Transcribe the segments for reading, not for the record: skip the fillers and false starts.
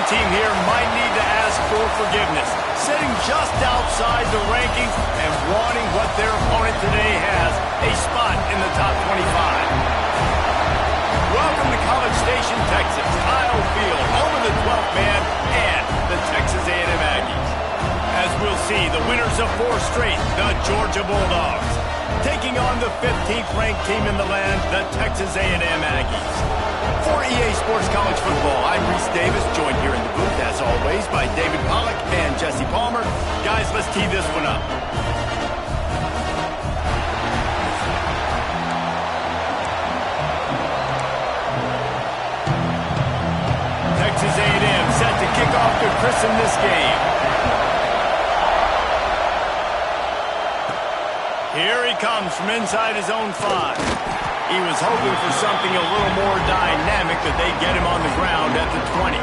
team here might need to ask for forgiveness, sitting just outside the rankings and wanting what their opponent today has, a spot in the top 25. Welcome to College Station, Texas, Kyle Field, home of the 12th man and the Texas A&M Aggies. As we'll see, the winners of 4 straight, the Georgia Bulldogs, taking on the 15th ranked team in the land, the Texas A&M Aggies. For EA Sports College Football, I'm Reese Davis, joined here in the booth, as always, by David Pollack and Jesse Palmer. Guys, let's tee this one up. Texas A&M set to kick off to christen this game. Here he comes from inside his own 5. He was hoping for something a little more dynamic, but they get him on the ground at the 20.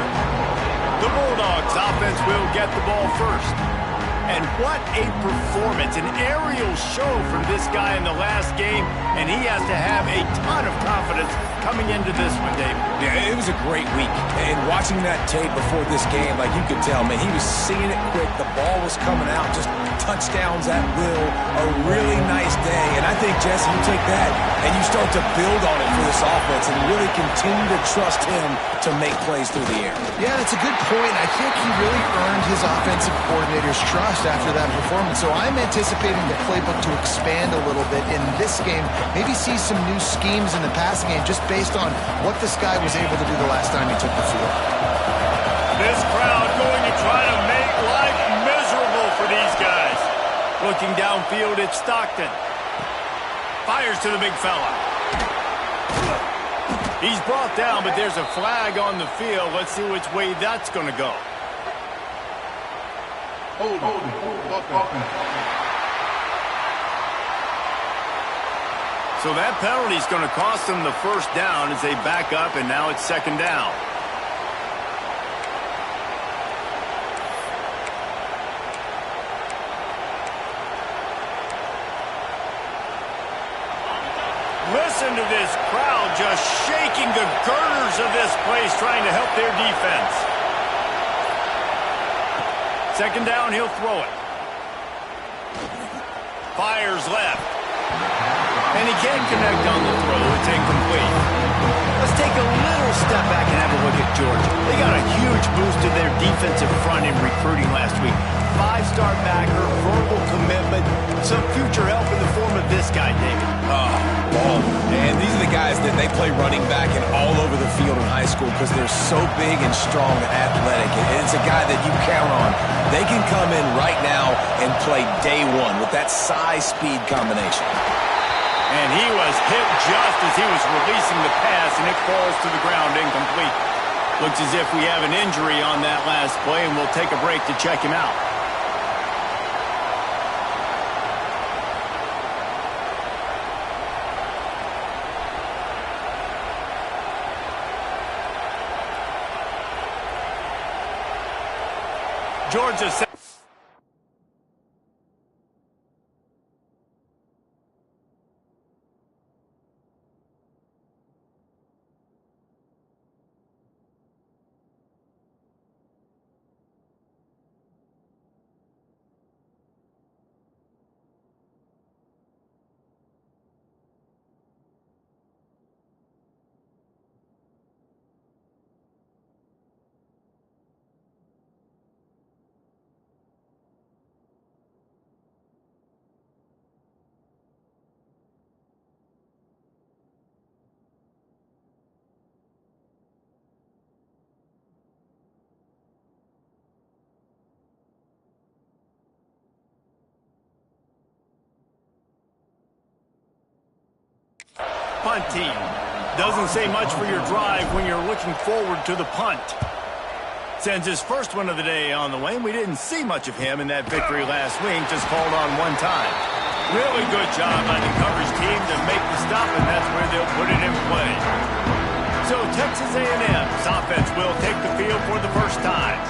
The Bulldogs offense will get the ball first. And what a performance, an aerial show from this guy in the last game, and he has to have a ton of confidence coming into this one, Dave. Yeah, it was a great week. And watching that tape before this game, like you could tell, man, he was seeing it quick. The ball was coming out, just touchdowns at will. A really nice day. And I think, Jesse, you take that and you start to build on it for this offense and really continue to trust him to make plays through the air. Yeah, that's a good point. I think he really earned his offensive coordinator's trust after that performance. So I'm anticipating the playbook to expand a little bit in this game. Maybe see some new schemes in the passing game just based on what this guy was able to do the last time he took the field. This crowd going to try to make life miserable for these guys. Looking downfield, it's Stockton. Fires to the big fella. He's brought down, but there's a flag on the field. Let's see which way that's going to go. So that penalty is going to cost them the first down as they back up, and now it's second down. Listen to this crowd just shaking the girders of this place, trying to help their defense. Second down, he'll throw it. Fires left. And he can't connect on the throw. It's incomplete. Let's take a little step back and have a look at Georgia. They got a huge boost to their defensive front in recruiting last week. 5-star backer, verbal commitment, some future help in the form of this guy, David. Ball. And these are the guys that they play running back and all over the field in high school because they're so big and strong and athletic. And it's a guy that you count on. They can come in right now and play day one with that size-speed combination. And he was hit just as he was releasing the pass, and it falls to the ground incomplete. Looks as if we have an injury on that last play, and we'll take a break to check him out. Georgia set. Punt team. Doesn't say much for your drive when you're looking forward to the punt. Sends his first one of the day on the way, and we didn't see much of him in that victory last week, just called on one time. Really good job by the coverage team to make the stop, and that's where they'll put it in play. So Texas A&M's offense will take the field for the first time.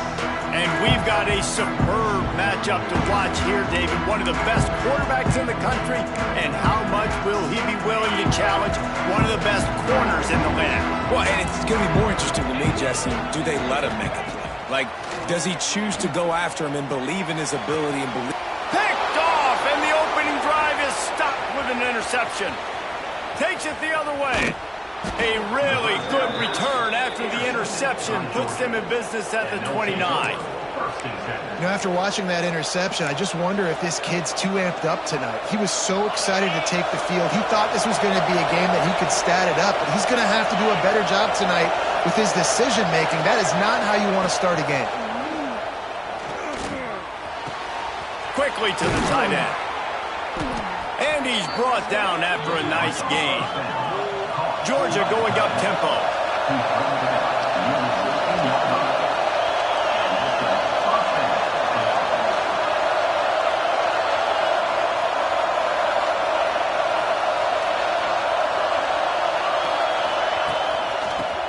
And we've got a superb matchup to watch here, David. One of the best quarterbacks in the country. And how much will he be willing to challenge one of the best corners in the land? Well, and it's going to be more interesting to me, Jesse. Do they let him make a play? Like, does he choose to go after him and believe in his ability and believe? Picked off, and the opening drive is stopped with an interception. Takes it the other way. A really good return after the interception puts them in business at the 29. You know, after watching that interception, I just wonder if this kid's too amped up tonight. He was so excited to take the field. He thought this was going to be a game that he could stat it up, but he's going to have to do a better job tonight with his decision-making. That is not how you want to start a game. Quickly to the tight end. And he's brought down after a nice gain. Georgia going up tempo.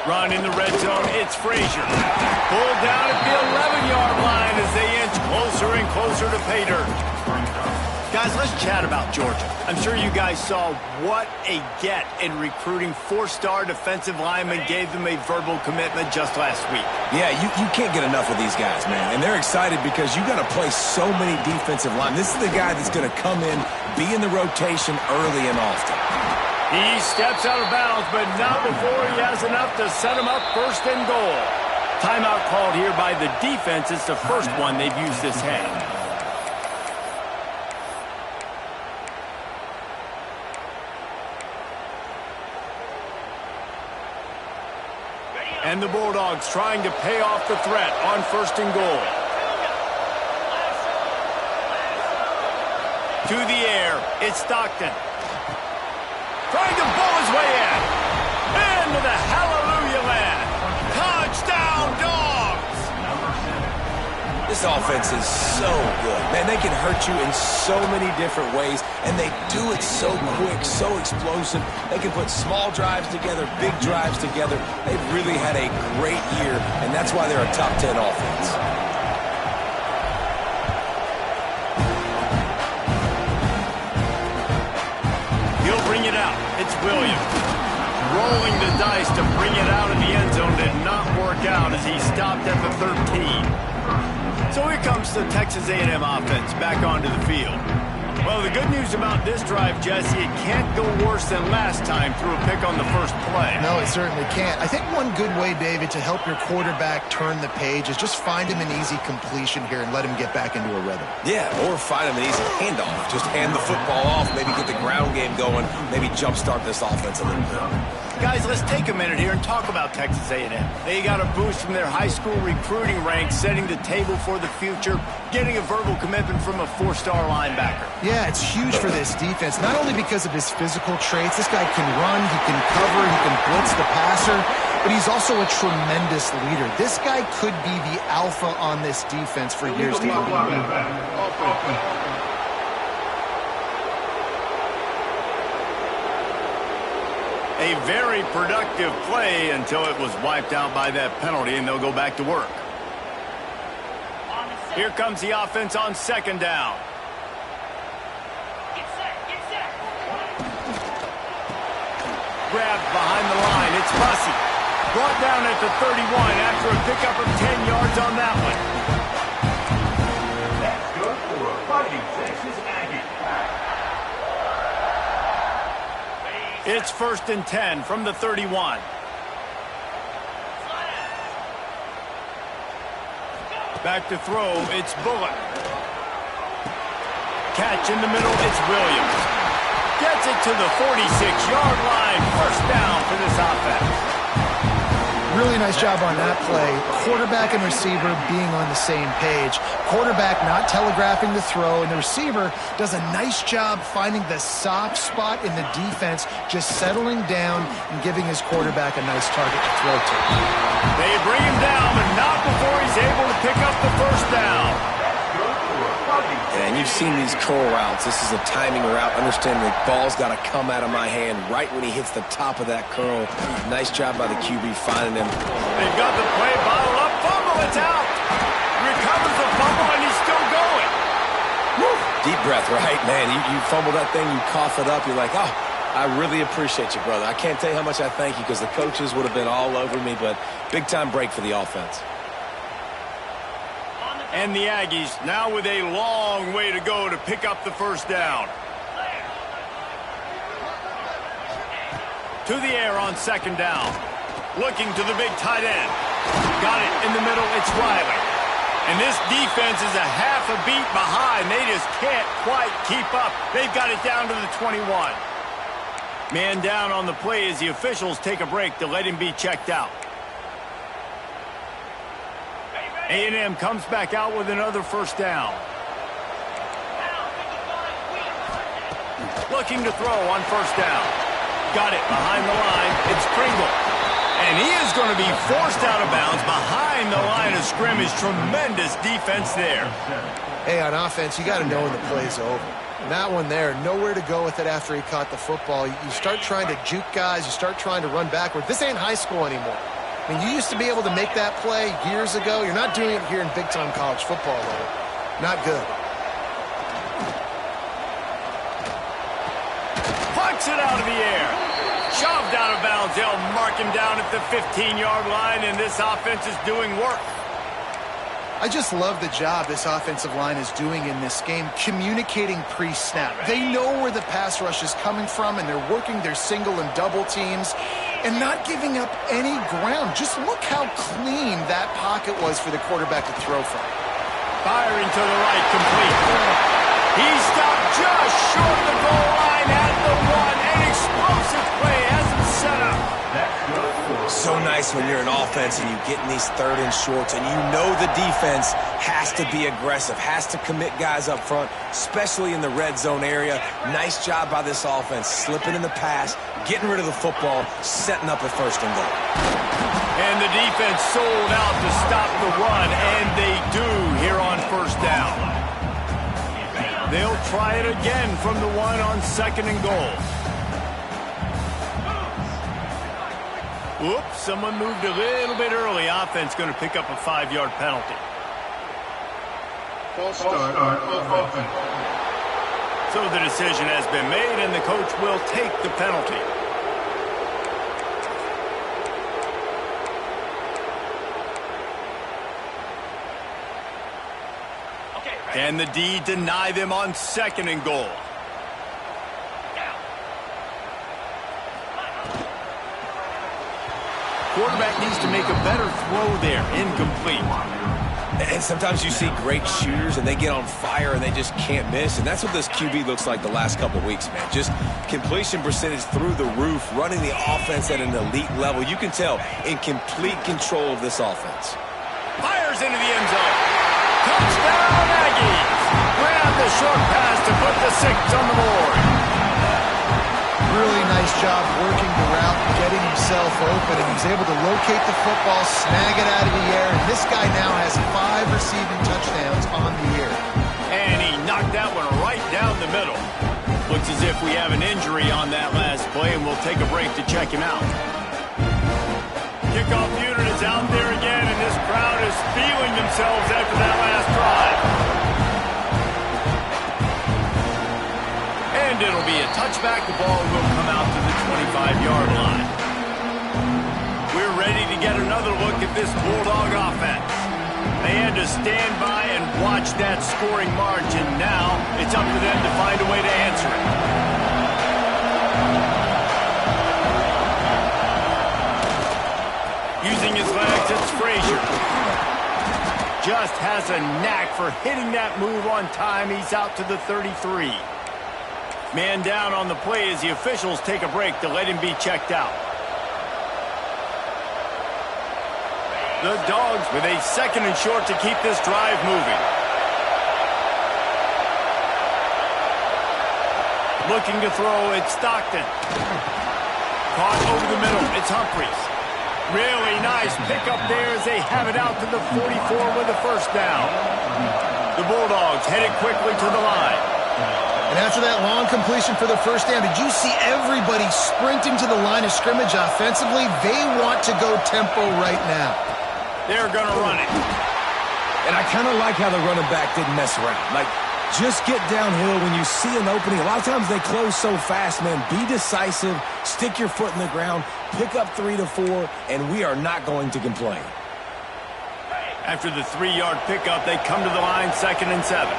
Run in the red zone, it's Frazier. Pulled down at the 11-yard line as they inch closer and closer to pay dirt. Guys, let's chat about Georgia. I'm sure you guys saw what a get in recruiting. 4-star defensive linemen gave them a verbal commitment just last week. Yeah, you can't get enough of these guys, man. And they're excited because you got to play so many defensive linemen. This is the guy that's going to come in, be in the rotation early and often. He steps out of bounds, but not before he has enough to set him up first and goal. Timeout called here by the defense. It's the first one they've used this half. And the Bulldogs trying to pay off the threat on first and goal. To the air, it's Stockton. Trying to bowl his way in. Into the hallelujah land. Touchdown, Dogs! This offense is so good. Man, they can hurt you in so many different ways, and they do it so quick, so explosive. They can put small drives together, big drives together. They've really had a great year, and that's why they're a top 10 offense. He'll bring it out. It's Williams. Rolling the dice to bring it out of the end zone did not work out as he stopped at the 13. So here comes the Texas A&M offense back onto the field. Well, the good news about this drive, Jesse, it can't go worse than last time through a pick on the first play. No, it certainly can't. I think one good way, David, to help your quarterback turn the page is just find him an easy completion here and let him get back into a rhythm. Yeah, or find him an easy handoff. Just hand the football off, maybe get the ground game going, maybe jumpstart this offense a little bit. Guys, let's take a minute here and talk about Texas A&M. They got a boost from their high school recruiting ranks, setting the table for the future, getting a verbal commitment from a 4-star linebacker. Yeah, it's huge for this defense, not only because of his physical traits. This guy can run, he can cover, he can blitz the passer, but he's also a tremendous leader. This guy could be the alpha on this defense for years to come. A very productive play until it was wiped out by that penalty, and they'll go back to work. Here comes the offense on second down. Grabbed behind the line. It's Bussey. Brought down at the 31 after a pickup of 10 yards on that one. That's good for a Fighting Texas Aggie. It's first and 10 from the 31. Back to throw, it's Bullock. Catch in the middle, it's Williams. Gets it to the 46-yard line. First down for this offense. Really nice job on that play. Quarterback and receiver being on the same page. Quarterback not telegraphing the throw, and the receiver does a nice job finding the soft spot in the defense, just settling down and giving his quarterback a nice target to throw to. They bring him down, but not before he's able to pick up the first down. And you've seen these curl routes. This is a timing route. Understand the ball's got to come out of my hand right when he hits the top of that curl. Nice job by the QB finding him. They've got the play bottled up. Fumble, it's out. Recovers the fumble, and he's still going. Woo. Deep breath, right, man? You fumble that thing, you cough it up. You're like, oh, I really appreciate you, brother. I can't tell you how much I thank you because the coaches would have been all over me, but big-time break for the offense. And the Aggies now with a long way to go to pick up the first down. To the air on second down. Looking to the big tight end. Got it in the middle. It's Riley. And this defense is a half a beat behind. They just can't quite keep up. They've got it down to the 21. Man down on the play as the officials take a break to let him be checked out. A&M comes back out with another first down. Looking to throw on first down. Got it behind the line. It's Pringle. And he is going to be forced out of bounds behind the line of scrimmage. Tremendous defense there. Hey, on offense, you got to know when the play's over. And that one there, nowhere to go with it after he caught the football. You start trying to juke guys. You start trying to run backward. This ain't high school anymore. I mean, you used to be able to make that play years ago. You're not doing it here in big-time college football, though. Not good. Pucks it out of the air. Shoved out of bounds. They'll mark him down at the 15-yard line, and this offense is doing work. I just love the job this offensive line is doing in this game, communicating pre-snap. They know where the pass rush is coming from, and they're working their single and double teams and not giving up any ground. Just look how clean that pocket was for the quarterback to throw from. Firing to the right, complete. He stopped just short of the goal line at the one. An explosive play has him set up. So nice when you're an offense and you get in these third and shorts and you know the defense has to be aggressive, has to commit guys up front, especially in the red zone area. Nice job by this offense, slipping in the pass, getting rid of the football, setting up a first and goal. And the defense sold out to stop the run, and they do here on first down. They'll try it again from the one on second and goal. Whoops, someone moved a little bit early. Offense going to pick up a 5-yard penalty. False start of offense. So the decision has been made, and the coach will take the penalty. Can the D deny them on second and goal? Quarterback needs to make a better throw there. Incomplete. And sometimes you see great shooters and they get on fire and they just can't miss. And that's what this QB looks like the last couple of weeks, man. Just completion percentage through the roof, running the offense at an elite level. You can tell in complete control of this offense. Fires into the end zone. Touchdown, Aggies. Grab the short pass to put the 6 on the board. Really nice job working the route, getting himself open, and he's able to locate the football, snag it out of the air, and this guy now has 5 receiving touchdowns on the year. And he knocked that one right down the middle. Looks as if we have an injury on that last play, and we'll take a break to check him out. Kickoff unit is out there again, and this crowd is feeling themselves after that last drive. And it'll be a touchback. The ball will come out to the 25-yard line. We're ready to get another look at this Bulldog offense. They had to stand by and watch that scoring margin. Now it's up to them to find a way to answer it. Using his legs, it's Frazier. Just has a knack for hitting that move on time. He's out to the 33. Man down on the play as the officials take a break to let him be checked out. The Dogs with a second and short to keep this drive moving. Looking to throw, it's Stockton. Caught over the middle, it's Humphries. Really nice pickup there as they have it out to the 44 with a first down. The Bulldogs headed quickly to the line. And after that long completion for the first down, did you see everybody sprinting to the line of scrimmage offensively? They want to go tempo right now. They're going to run it. And I kind of like how the running back didn't mess around. Like, just get downhill when you see an opening. A lot of times they close so fast, man. Be decisive, stick your foot in the ground, pick up 3 to 4, and we are not going to complain. After the 3-yard pickup, they come to the line, 2nd and 7.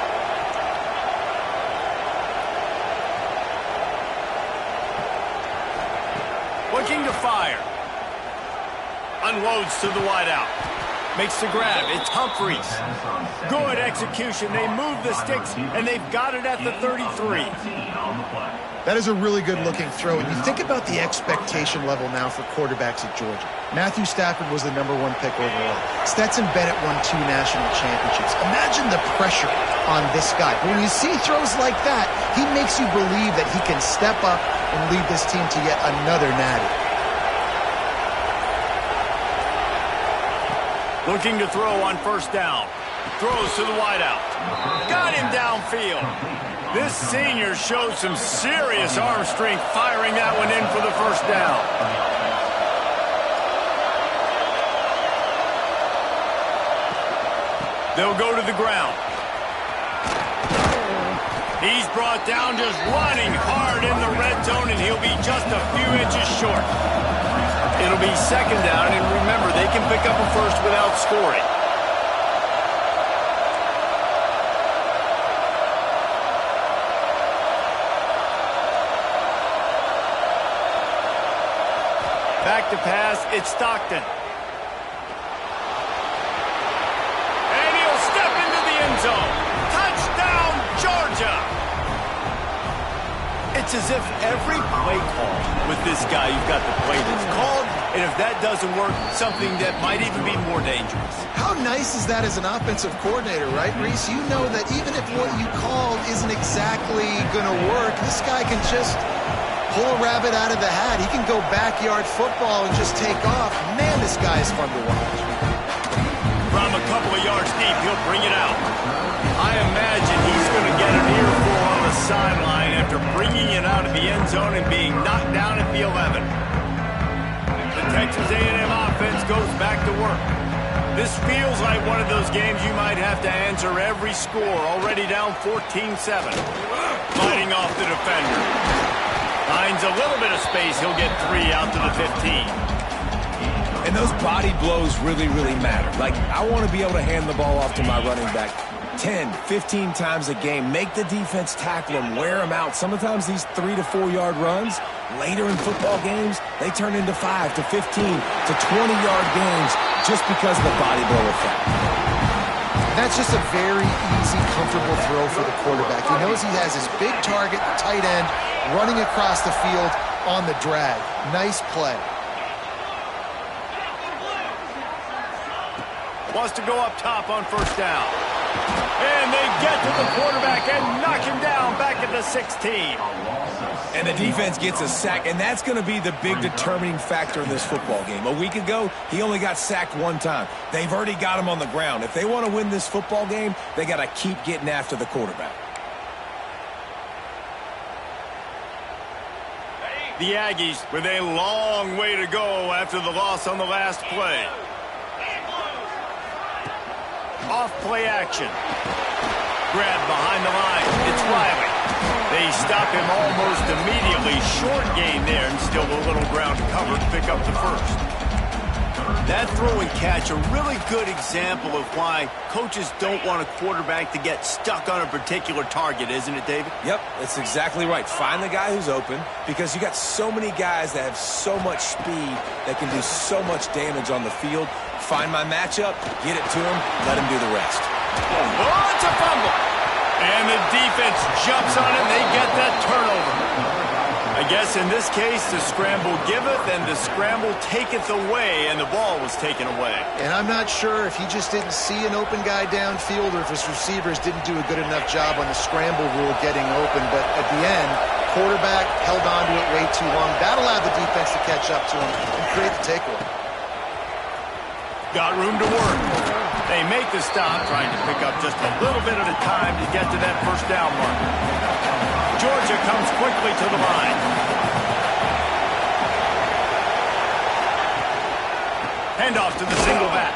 Looking to fire. Unloads to the wideout. Makes the grab. It's Humphries. Good execution. They move the sticks, and they've got it at the 33. That is a really good-looking throw. And you think about the expectation level now for quarterbacks at Georgia. Matthew Stafford was the #1 pick overall. Stetson Bennett won 2 national championships. Imagine the pressure on this guy. But when you see throws like that, he makes you believe that he can step up and lead this team to yet another natty. Looking to throw on 1st down. Throws to the wideout. Got him downfield. This senior showed some serious arm strength firing that one in for the 1st down. They'll go to the ground. He's brought down just running hard in the red zone, and he'll be just a few inches short. It'll be 2nd down, and remember, they can pick up a 1st without scoring. Back to pass, it's Stockton. And he'll step into the end zone. Touchdown, Georgia! It's as if every play call with this guy, you've got the play that's called, and if that doesn't work, something that might even be more dangerous. How nice is that as an offensive coordinator, right, Reese? You know that even if what you called isn't exactly going to work, this guy can just pull a rabbit out of the hat. He can go backyard football and just take off. Man, this guy is fun to watch. From a couple of yards deep, he'll bring it out. I imagine he's going to get an earful on the sideline after bringing it out of the end zone and being knocked down at the 11. The Texas A&M offense goes back to work. This feels like one of those games you might have to answer every score. Already down 14-7. Fighting off the defender. Finds a little bit of space. He'll get 3 out to the 15. And those body blows really, really matter. Like, I want to be able to hand the ball off to my running back 10, 15 times a game. Make the defense tackle him, wear him out. Sometimes these 3 to 4 yard runs, later in football games, they turn into 5 to 15 to 20-yard games just because of the body blow effect. That's just a very easy, comfortable throw for the quarterback. He knows he has his big target, tight end, running across the field on the drag. Nice play. Wants to go up top on 1st down. And they get to the quarterback and knock him down back at the 16. And the defense gets a sack, and that's going to be the big determining factor in this football game. A week ago, he only got sacked 1 time. They've already got him on the ground. If they want to win this football game, they got to keep getting after the quarterback. The Aggies with a long way to go after the loss on the last play. Off play action. Grab behind the line. It's Riley. They stop him almost immediately. Short gain there and still a little ground to cover to pick up the 1st. That throw and catch, a really good example of why coaches don't want a quarterback to get stuck on a particular target, isn't it, David? Yep, that's exactly right. Find the guy who's open because you got so many guys that have so much speed that can do so much damage on the field. Find my matchup, get it to him, let him do the rest. Oh, it's a fumble. And the defense jumps on it, and they get that turnover. I guess in this case, the scramble giveth and the scramble taketh away, and the ball was taken away. And I'm not sure if he just didn't see an open guy downfield or if his receivers didn't do a good enough job on the scramble rule getting open. But at the end, quarterback held on to it way too long. That allowed the defense to catch up to him and create the takeaway. Got room to work. They make the stop, trying to pick up just a little bit at a time to get to that 1st down mark. Georgia comes quickly to the line. Handoff to the single back.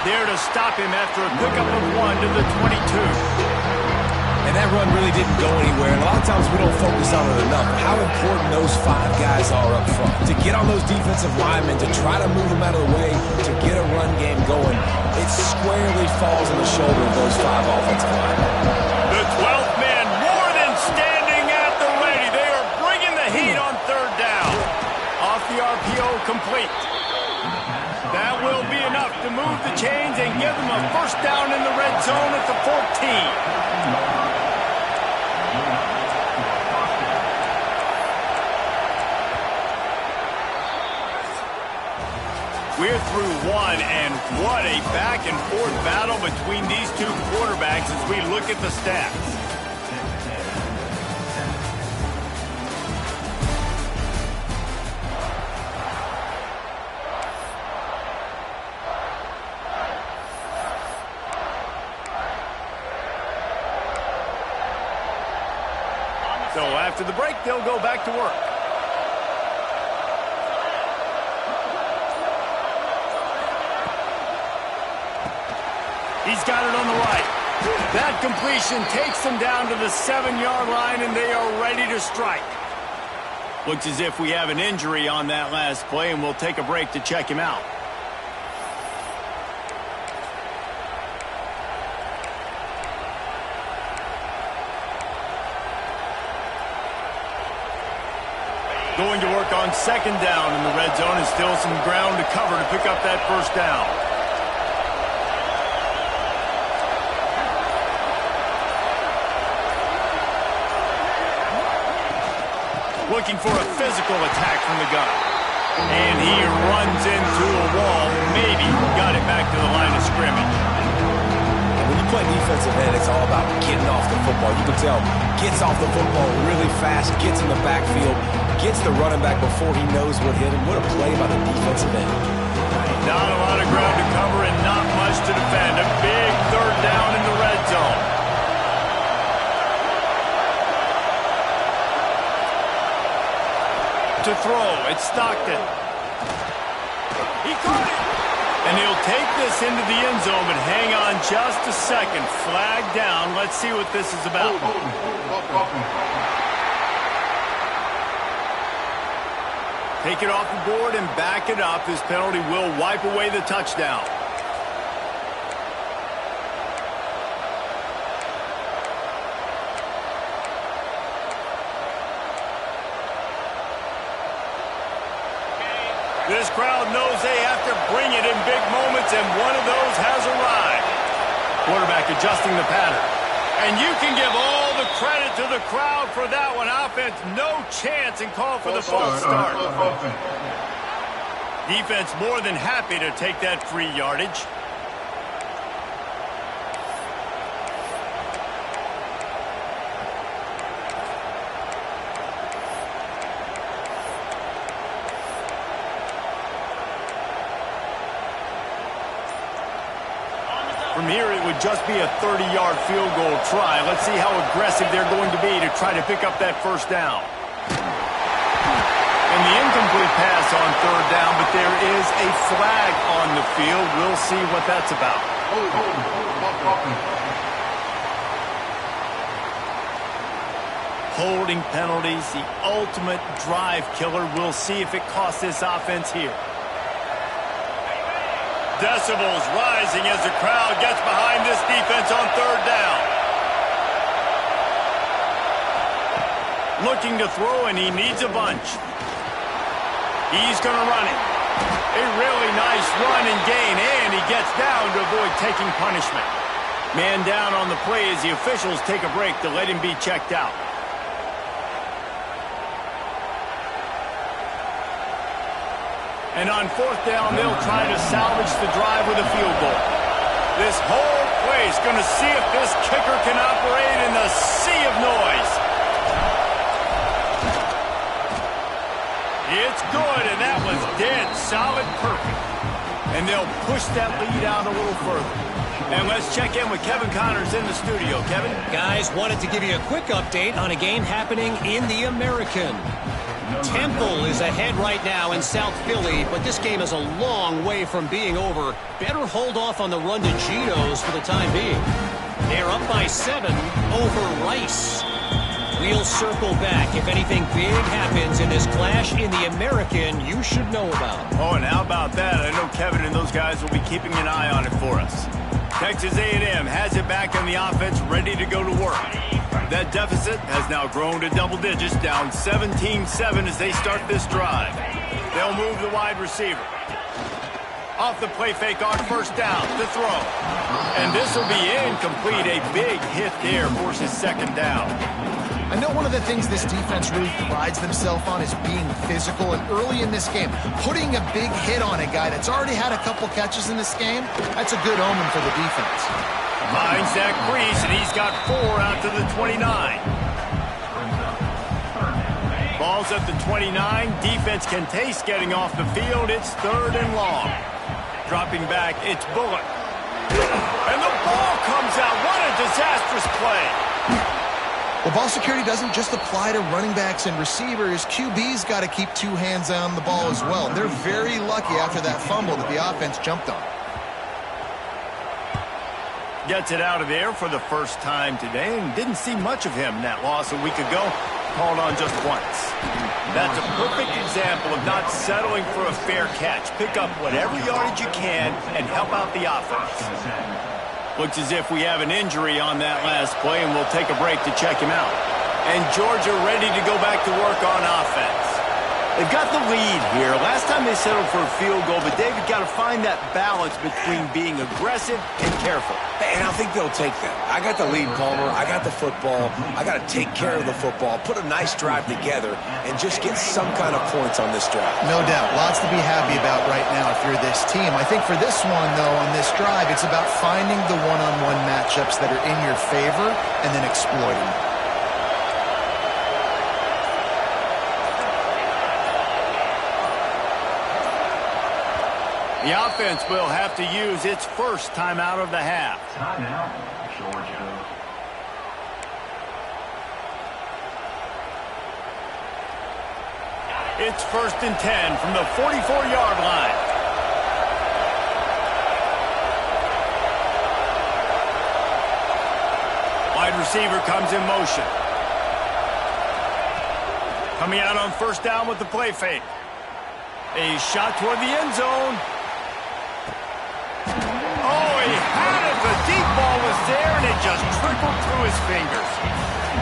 There to stop him after a pickup of 1 to the 22. And that run really didn't go anywhere. And a lot of times we don't focus on it enough. How important those 5 guys are up front. To get on those defensive linemen, to try to move them out of the way, to get a run game going, it squarely falls on the shoulder of those 5 offensive linemen. The 12th man more than standing at the ready. They are bringing the heat on 3rd down. Off the RPO, complete. That will be enough to move the chains and give them a 1st down in the red zone at the 14. We're through 1, and what a back-and-forth battle between these 2 quarterbacks as we look at the stats. So after the break, they'll go back to work. He's got it on the right. That completion takes them down to the 7-yard line, and they are ready to strike. Looks as if we have an injury on that last play, and we'll take a break to check him out. Going to work on 2nd down in the red zone, and still some ground to cover to pick up that 1st down. Looking for a physical attack from the gun. And he runs into a wall. Maybe got it back to the line of scrimmage. When you play defensive end, it's all about getting off the football. You can tell, gets off the football really fast, gets in the backfield, gets the running back before he knows what hit him. What a play by the defensive end. Not a lot of ground to cover and not much to defend. A big 3rd down in the red zone. To throw, it's Stockton. He caught it. And he'll take this into the end zone, but hang on just a second. Flag down. Let's see what this is about. Take it off the board and back it up. This penalty will wipe away the touchdown. This crowd knows they have to bring it in big moments, and one of those has arrived. Quarterback adjusting the pattern. And you can give all the credit to the crowd for that one. Offense, no chance, and call for the false start. Defense more than happy to take that free yardage. From here, it would just be a 30-yard field goal try. Let's see how aggressive they're going to be to try to pick up that 1st down. And the incomplete pass on 3rd down, but there is a flag on the field. We'll see what that's about. Holding penalties, the ultimate drive killer. We'll see if it costs this offense here. Decibels rising as the crowd gets behind this defense on 3rd down. Looking to throw, and he needs a bunch. He's going to run it. A really nice run and gain, and he gets down to avoid taking punishment. Man down on the play as the officials take a break to let him be checked out. And on 4th down, they'll try to salvage the drive with a field goal. This whole place going to see if this kicker can operate in the sea of noise. It's good, and that was dead solid perfect. And they'll push that lead out a little further. And let's check in with Kevin Connors in the studio. Kevin? Guys, wanted to give you a quick update on a game happening in the American. Temple is ahead right now in South Philly, but this game is a long way from being over. Better hold off on the run to Geno's for the time being. They're up by 7 over Rice. We'll circle back. If anything big happens in this clash in the American, you should know about. Oh, and how about that? I know Kevin and those guys will be keeping an eye on it for us. Texas A&M has it back on the offense, ready to go to work. That deficit has now grown to double digits, down 17-7 as they start this drive. They'll move the wide receiver. Off the play fake on first down, the throw. And this will be incomplete. A big hit there forces second down. I know one of the things this defense really prides themselves on is being physical, and early in this game, putting a big hit on a guy that's already had a couple catches in this game, that's a good omen for the defense. Behind Zach Brees, and he's got 4 out to the 29. Ball's at the 29. Defense can taste getting off the field. It's 3rd and long. Dropping back, it's Bullock. And the ball comes out. What a disastrous play. Well, ball security doesn't just apply to running backs and receivers. QB's got to keep 2 hands on the ball as well. They're very lucky after that fumble that the offense jumped on. Gets it out of there for the first time today, and didn't see much of him in that loss a week ago. Called on just once. That's a perfect example of not settling for a fair catch. Pick up whatever yardage you can and help out the offense. Looks as if we have an injury on that last play, and we'll take a break to check him out. And Georgia ready to go back to work on offense. They've got the lead here. Last time they settled for a field goal, but David got to find that balance between being aggressive and careful. And I think they'll take that. I got the lead, Palmer. I got the football. I got to take care of the football, put a nice drive together, and just get some kind of points on this drive. No doubt. Lots to be happy about right now if you're this team. I think for this one, though, on this drive, it's about finding the one-on-one matchups that are in your favor and then exploiting them. The offense will have to use its first timeout of the half. Timeout, Georgia. It's 1st and 10 from the 44-yard line. Wide receiver comes in motion. Coming out on first down with the play fake. A shot toward the end zone. Oh, he had it. The deep ball was there, and it just trickled through his fingers.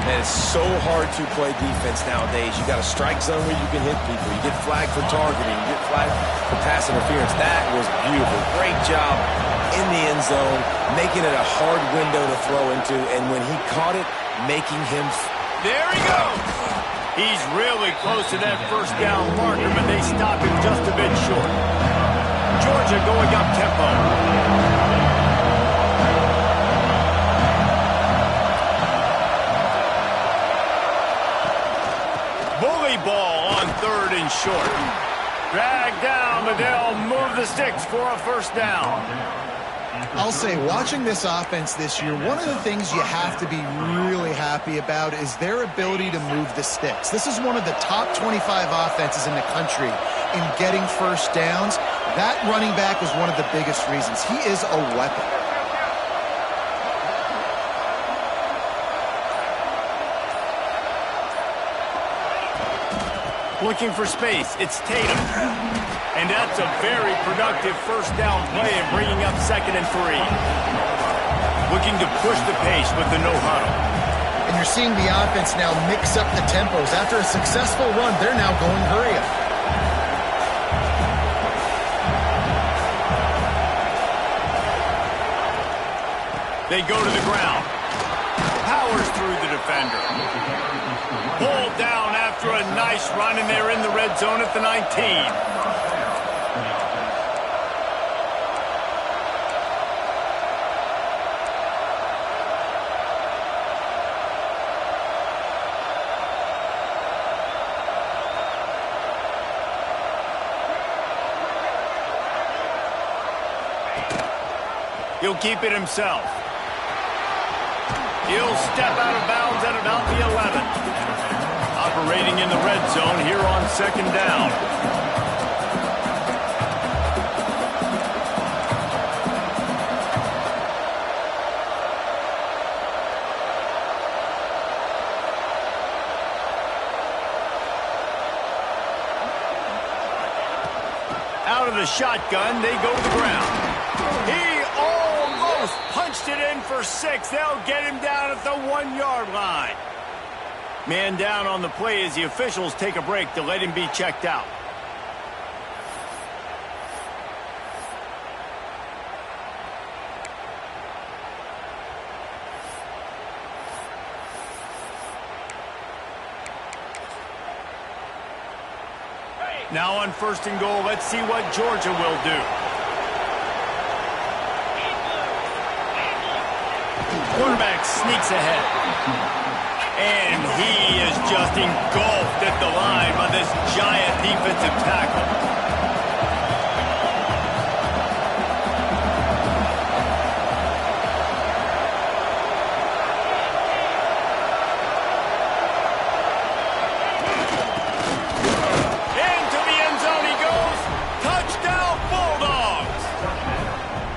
And it's so hard to play defense nowadays. You got a strike zone where you can hit people. You get flagged for targeting. You get flagged for pass interference. That was beautiful. Great job in the end zone, making it a hard window to throw into. And when he caught it, making him... There he goes. He's really close to that first down marker, but they stop him just a bit short. Georgia going up tempo. Bully ball on 3rd and short. Dragged down, but they'll move the sticks for a first down. I'll say, watching this offense this year, one of the things you have to be really happy about is their ability to move the sticks. This is one of the top 25 offenses in the country in getting first downs. That running back was one of the biggest reasons. He is a weapon. Looking for space, it's Tatum. And that's a very productive first down play and bringing up 2nd and 3. Looking to push the pace with the no huddle. And you're seeing the offense now mix up the tempos. After a successful run, they're now going hurry up. They go to the ground. Powers through the defender. Pulled down after a nice run, and they're in the red zone at the 19. He'll keep it himself. He'll step out of bounds at about the 11. Operating in the red zone here on 2nd down. the shotgun. They go to the ground. He almost punched it in for 6. They'll get him down at the 1-yard line. Man down on the play as the officials take a break to let him be checked out. Now on 1st and goal, let's see what Georgia will do. Quarterback sneaks ahead. And he is just engulfed at the line by this giant defensive tackle.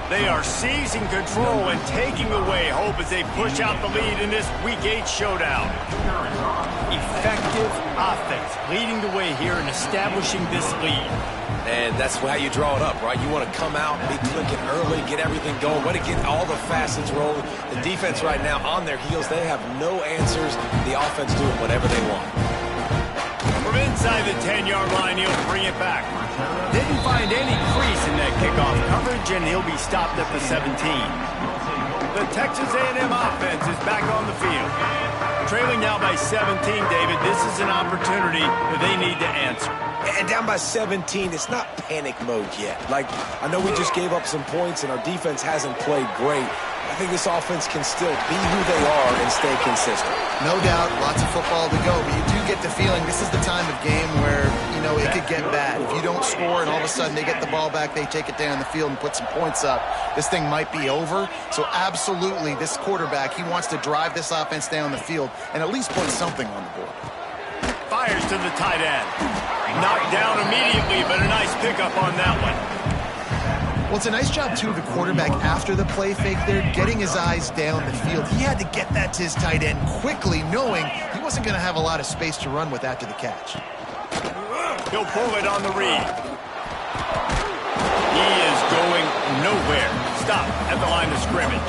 They are seizing control and taking away hope as they push out the lead in this Week 8 showdown. Effective offense leading the way here and establishing this lead. And that's how you draw it up, right? You want to come out, be clicking early, get everything going, want to get all the facets rolling. The defense right now on their heels, they have no answers. The offense doing whatever they want. From inside the 10-yard line, he'll bring it back. Didn't find any crease in that kickoff coverage, and he'll be stopped at the 17. The Texas A&M offense is back on the field. Trailing now by 17, David. This is an opportunity that they need to answer. And down by 17, it's not panic mode yet. Like, I know we just gave up some points, and our defense hasn't played great. I think this offense can still be who they are and stay consistent. No doubt, lots of football to go, but you do get the feeling this is the time of game where, you know, it could get bad. If you don't score and all of a sudden they get the ball back, they take it down the field and put some points up, this thing might be over. So absolutely, this quarterback, he wants to drive this offense down the field and at least put something on the board. Fires to the tight end. Knocked down immediately, but a nice pickup on that one. Well, it's a nice job, too, of the quarterback after the play fake there, getting his eyes down the field. He had to get that to his tight end quickly, knowing he wasn't going to have a lot of space to run with after the catch. He'll pull it on the read. He is going nowhere. Stop at the line of scrimmage.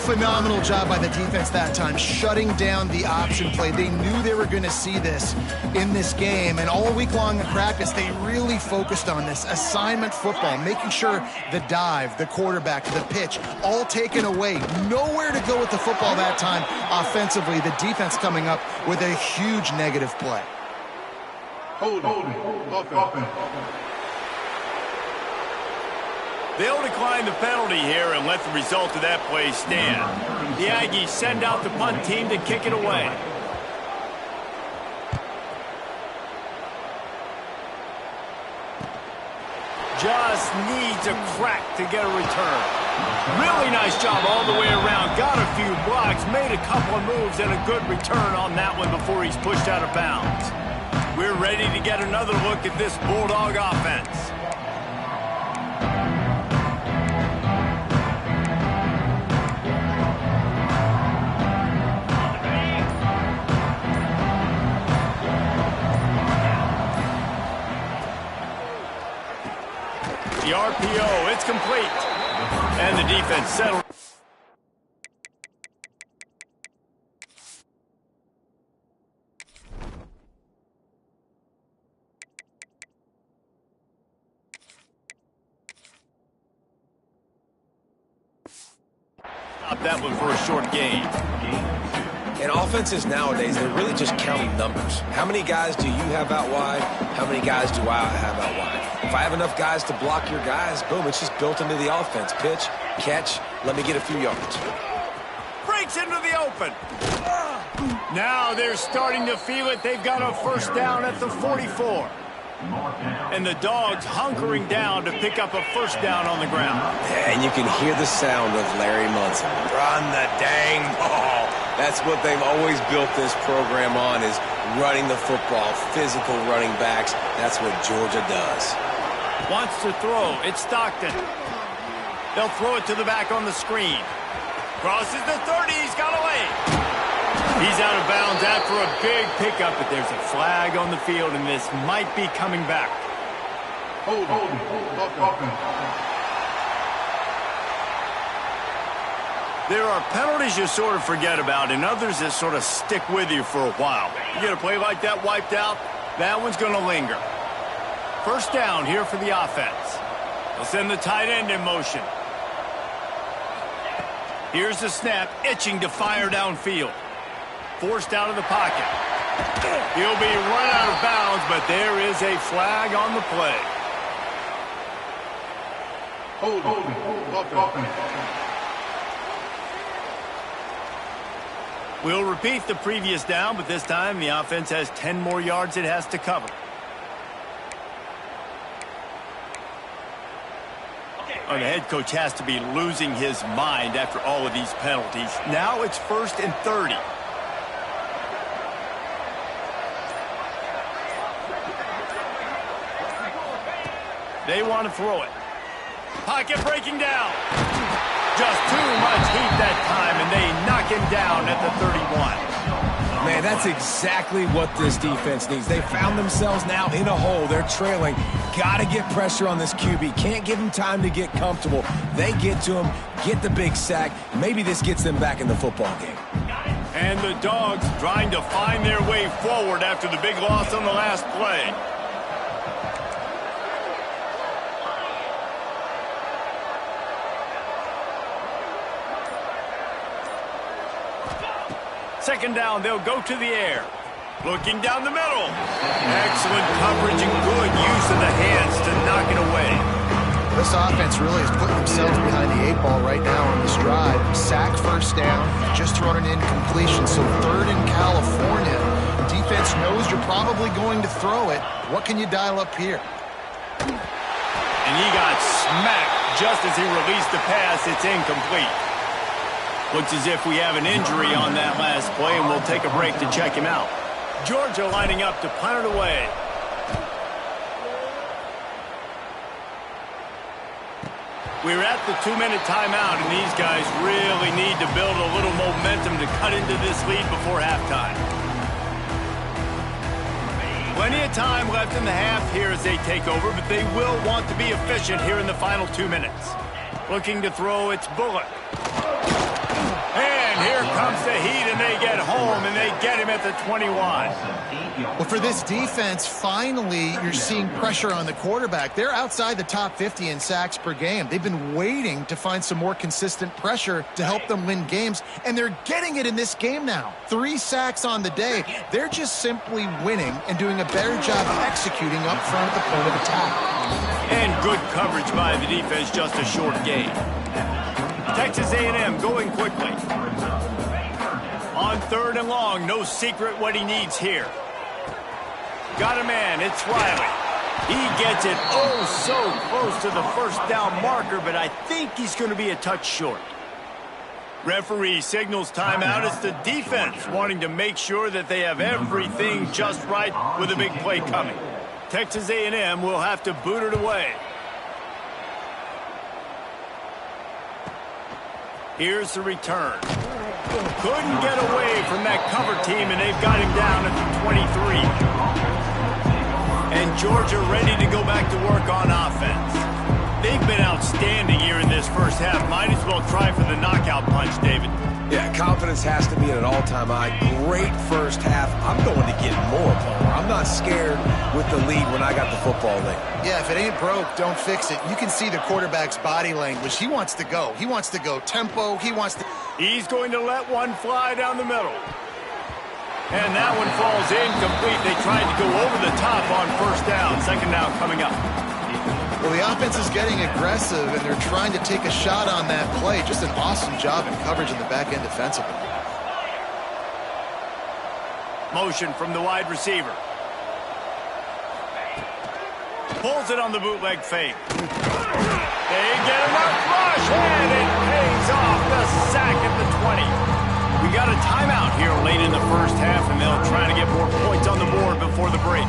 Phenomenal job by the defense that time, shutting down the option play. They knew they were going to see this in this game, and all week long in practice, they really focused on this assignment football, making sure the dive, the quarterback, the pitch, all taken away. Nowhere to go with the football that time offensively. The defense coming up with a huge negative play. They'll decline the penalty here and let the result of that play stand. The Aggies send out the punt team to kick it away. Just needs a crack to get a return. Really nice job all the way around. Got a few blocks, made a couple of moves, and a good return on that one before he's pushed out of bounds. We're ready to get another look at this Bulldog offense. The RPO, it's complete. And the defense settled. Stop that one for a short gain. And offenses nowadays, they're really just counting numbers. How many guys do you have out wide? How many guys do I have out wide? If I have enough guys to block your guys, boom, it's just built into the offense. Pitch, catch, let me get a few yards. Breaks into the open. Now they're starting to feel it. They've got a first down at the 44. And the Dogs hunkering down to pick up a first down on the ground. And you can hear the sound of Larry Munson. Run the dang ball. That's what they've always built this program on, is running the football, physical running backs. That's what Georgia does. Wants to throw. It's Stockton. They'll throw it to the back on the screen. Crosses the 30. He's got away. He's out of bounds after a big pickup, but there's a flag on the field, and this might be coming back. There are penalties you sort of forget about and others that sort of stick with you for a while. You get a play like that wiped out, that one's going to linger. First down here for the offense. They'll send the tight end in motion. Here's the snap, itching to fire downfield. Forced out of the pocket. He'll be run out of bounds, but there is a flag on the play. We'll repeat the previous down, but this time the offense has 10 more yards it has to cover. Oh, the head coach has to be losing his mind after all of these penalties. Now it's 1st and 30. They want to throw it. Pocket breaking down. Just too much heat that time, and they knock him down at the 31. Man, that's exactly what this defense needs. They found themselves now in a hole. They're trailing. Got to get pressure on this QB. Can't give him time to get comfortable. They get to him, get the big sack. Maybe this gets them back in the football game. And the Dogs trying to find their way forward after the big loss on the last play. Second down, they'll go to the air. Looking down the middle. Excellent coverage and good use of the hands to knock it away. This offense really is putting themselves behind the 8 ball right now on this drive. Sack first down, just thrown an incompletion, so 3rd in California. Defense knows you're probably going to throw it. What can you dial up here? And he got smacked just as he released the pass. It's incomplete. Looks as if we have an injury on that last play, and we'll take a break to check him out. Georgia lining up to punt it away. We're at the 2-minute timeout, and these guys really need to build a little momentum to cut into this lead before halftime. Plenty of time left in the half here as they take over, but they will want to be efficient here in the final 2 minutes. Looking to throw, it's Bullock. And here comes the heat, and they get home, and they get him at the 21. Well, for this defense, finally, you're seeing pressure on the quarterback. They're outside the top 50 in sacks per game. They've been waiting to find some more consistent pressure to help them win games, and they're getting it in this game now. 3 sacks on the day. They're just simply winning and doing a better job executing up front at the point of attack. And good coverage by the defense, just a short gain. Texas A&M going quickly. On 3rd and long, no secret what he needs here. Got a man, it's Riley. He gets it oh so close to the first down marker, but I think he's going to be a touch short. Referee signals timeout. It's the defense wanting to make sure that they have everything just right with a big play coming. Texas A&M will have to boot it away. Here's the return. Couldn't get away from that cover team, and they've got him down at the 23. And Georgia ready to go back to work on offense. They've been outstanding here in this first half. Might as well try for the knockout punch, David. Yeah, confidence has to be at an all-time high. Great first half. I'm going to get more, Palmer. I'm not scared with the lead when I got the football late. Yeah, if it ain't broke, don't fix it. You can see the quarterback's body language. He wants to go. He wants to go tempo. He wants to... He's going to let one fly down the middle. And that one falls incomplete. They tried to go over the top on first down. Second down coming up. Well, the offense is getting aggressive, and they're trying to take a shot on that play. Just an awesome job in coverage in the back end defensively. Motion from the wide receiver. Pulls it on the bootleg fake. They get him up rush, and it pays off the sack at the 20. We got a timeout here late in the first half, and they'll try to get more points on the board before the break.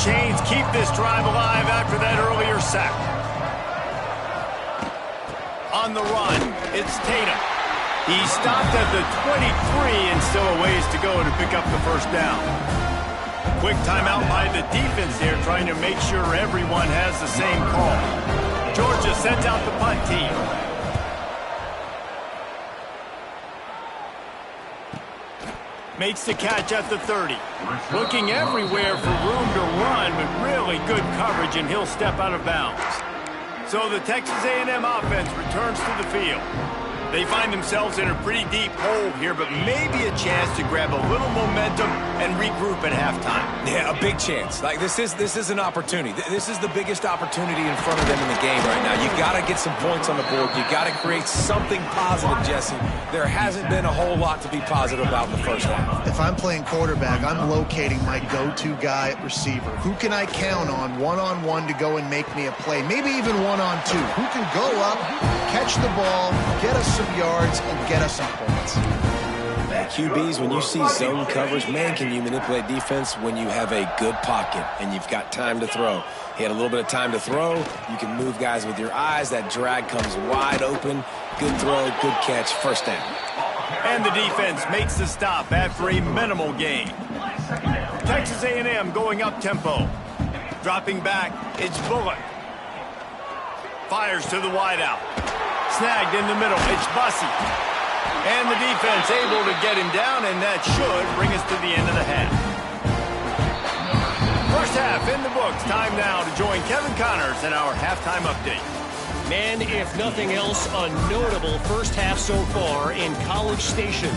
Chains keep this drive alive after that earlier sack. On the run, it's Tatum. He stopped at the 23 and still a ways to go to pick up the first down. Quick timeout by the defense there, trying to make sure everyone has the same call. Georgia sends out the punt team. Makes the catch at the 30. Looking everywhere for room to run, but really good coverage, and he'll step out of bounds. So the Texas A&M offense returns to the field. They find themselves in a pretty deep hole here, but maybe a chance to grab a little momentum and regroup at halftime. Yeah, a big chance. Like, this is an opportunity. This is the biggest opportunity in front of them in the game right now. You got to get some points on the board. You got to create something positive, Jesse. There hasn't been a whole lot to be positive about in the first half. If I'm playing quarterback, I'm locating my go-to guy at receiver. Who can I count on one-on-one to go and make me a play? Maybe even one-on-two. Who can go up, catch the ball, get us some yards, and get us some points? QBs, when you see zone coverage, man, can you manipulate defense when you have a good pocket and you've got time to throw. He had a little bit of time to throw. You can move guys with your eyes. That drag comes wide open. Good throw, good catch, first down. And the defense makes the stop after a minimal gain. Texas A&M going up tempo. Dropping back, it's Bullock. Fires to the wideout. Snagged in the middle, it's Bussey. And the defense able to get him down, and that should bring us to the end of the half. First half in the books. Time now to join Kevin Connors in our halftime update. Man, if nothing else, a notable first half so far in College Station.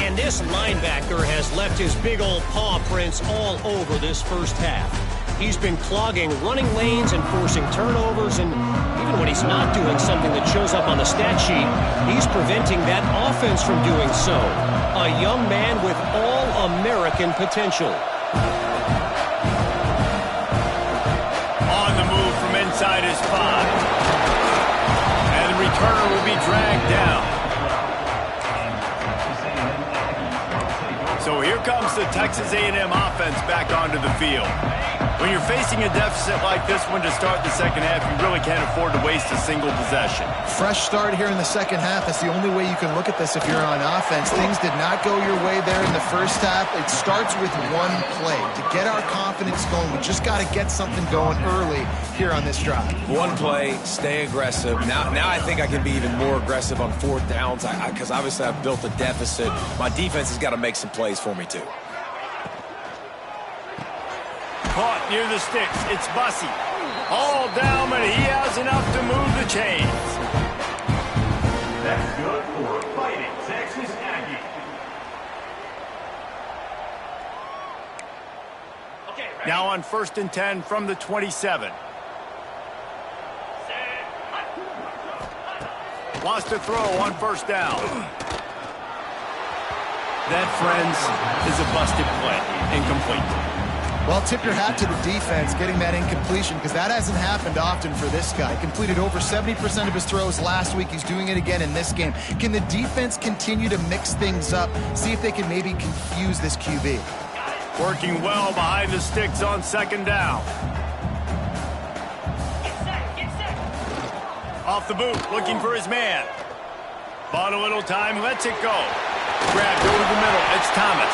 And this linebacker has left his big old paw prints all over this first half. He's been clogging running lanes and forcing turnovers, and even when he's not doing something that shows up on the stat sheet, he's preventing that offense from doing so. A young man with all-American potential. On the move from inside his 5. And the returner will be dragged down. So here comes the Texas A&M offense back onto the field. When you're facing a deficit like this one to start the second half, you really can't afford to waste a single possession. Fresh start here in the second half. That's the only way you can look at this if you're on offense. Things did not go your way there in the first half. It starts with one play. To get our confidence going, we just got to get something going early here on this drive. One play, stay aggressive. Now I think I can be even more aggressive on fourth downs because obviously I've built a deficit. My defense has got to make some plays for me too. Caught near the sticks. It's Bussey. All down, but he has enough to move the chains. That's good for a fighting Texas Aggie. Now on 1st and 10 from the 27. Wants to throw on first down. That, friends, is a busted play. Incomplete. Well, tip your hat to the defense getting that incompletion because that hasn't happened often for this guy. Completed over 70% of his throws last week. He's doing it again in this game. Can the defense continue to mix things up? See if they can maybe confuse this QB. Working well behind the sticks on second down. Off the boot, looking for his man. Bought a little time, lets it go. Grabbed over the middle, it's Thomas.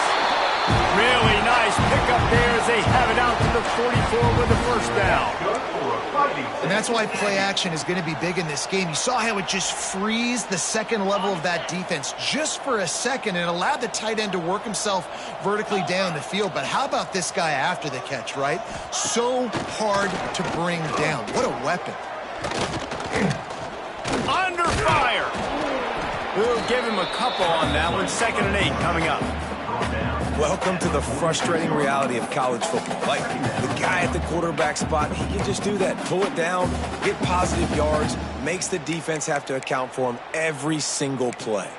Really nice pickup there as they have it out to the 44 with the first down. And that's why play action is going to be big in this game. You saw how it just frees the second level of that defense just for a second and allowed the tight end to work himself vertically down the field. But how about this guy after the catch, right? So hard to bring down. What a weapon. Under fire. We'll give him a couple on that one. 2nd and 8 coming up. Welcome to the frustrating reality of college football. Like, the guy at the quarterback spot, he can just do that. Pull it down, get positive yards, makes the defense have to account for him every single play.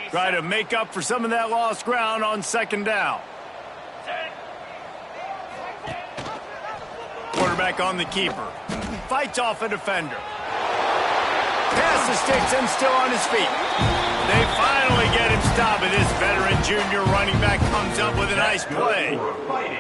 Try to make up for some of that lost ground on second down. Quarterback on the keeper. Fights off a defender. Past the sticks and still on his feet. They finally get him stop, and this veteran junior running back comes up with a nice play.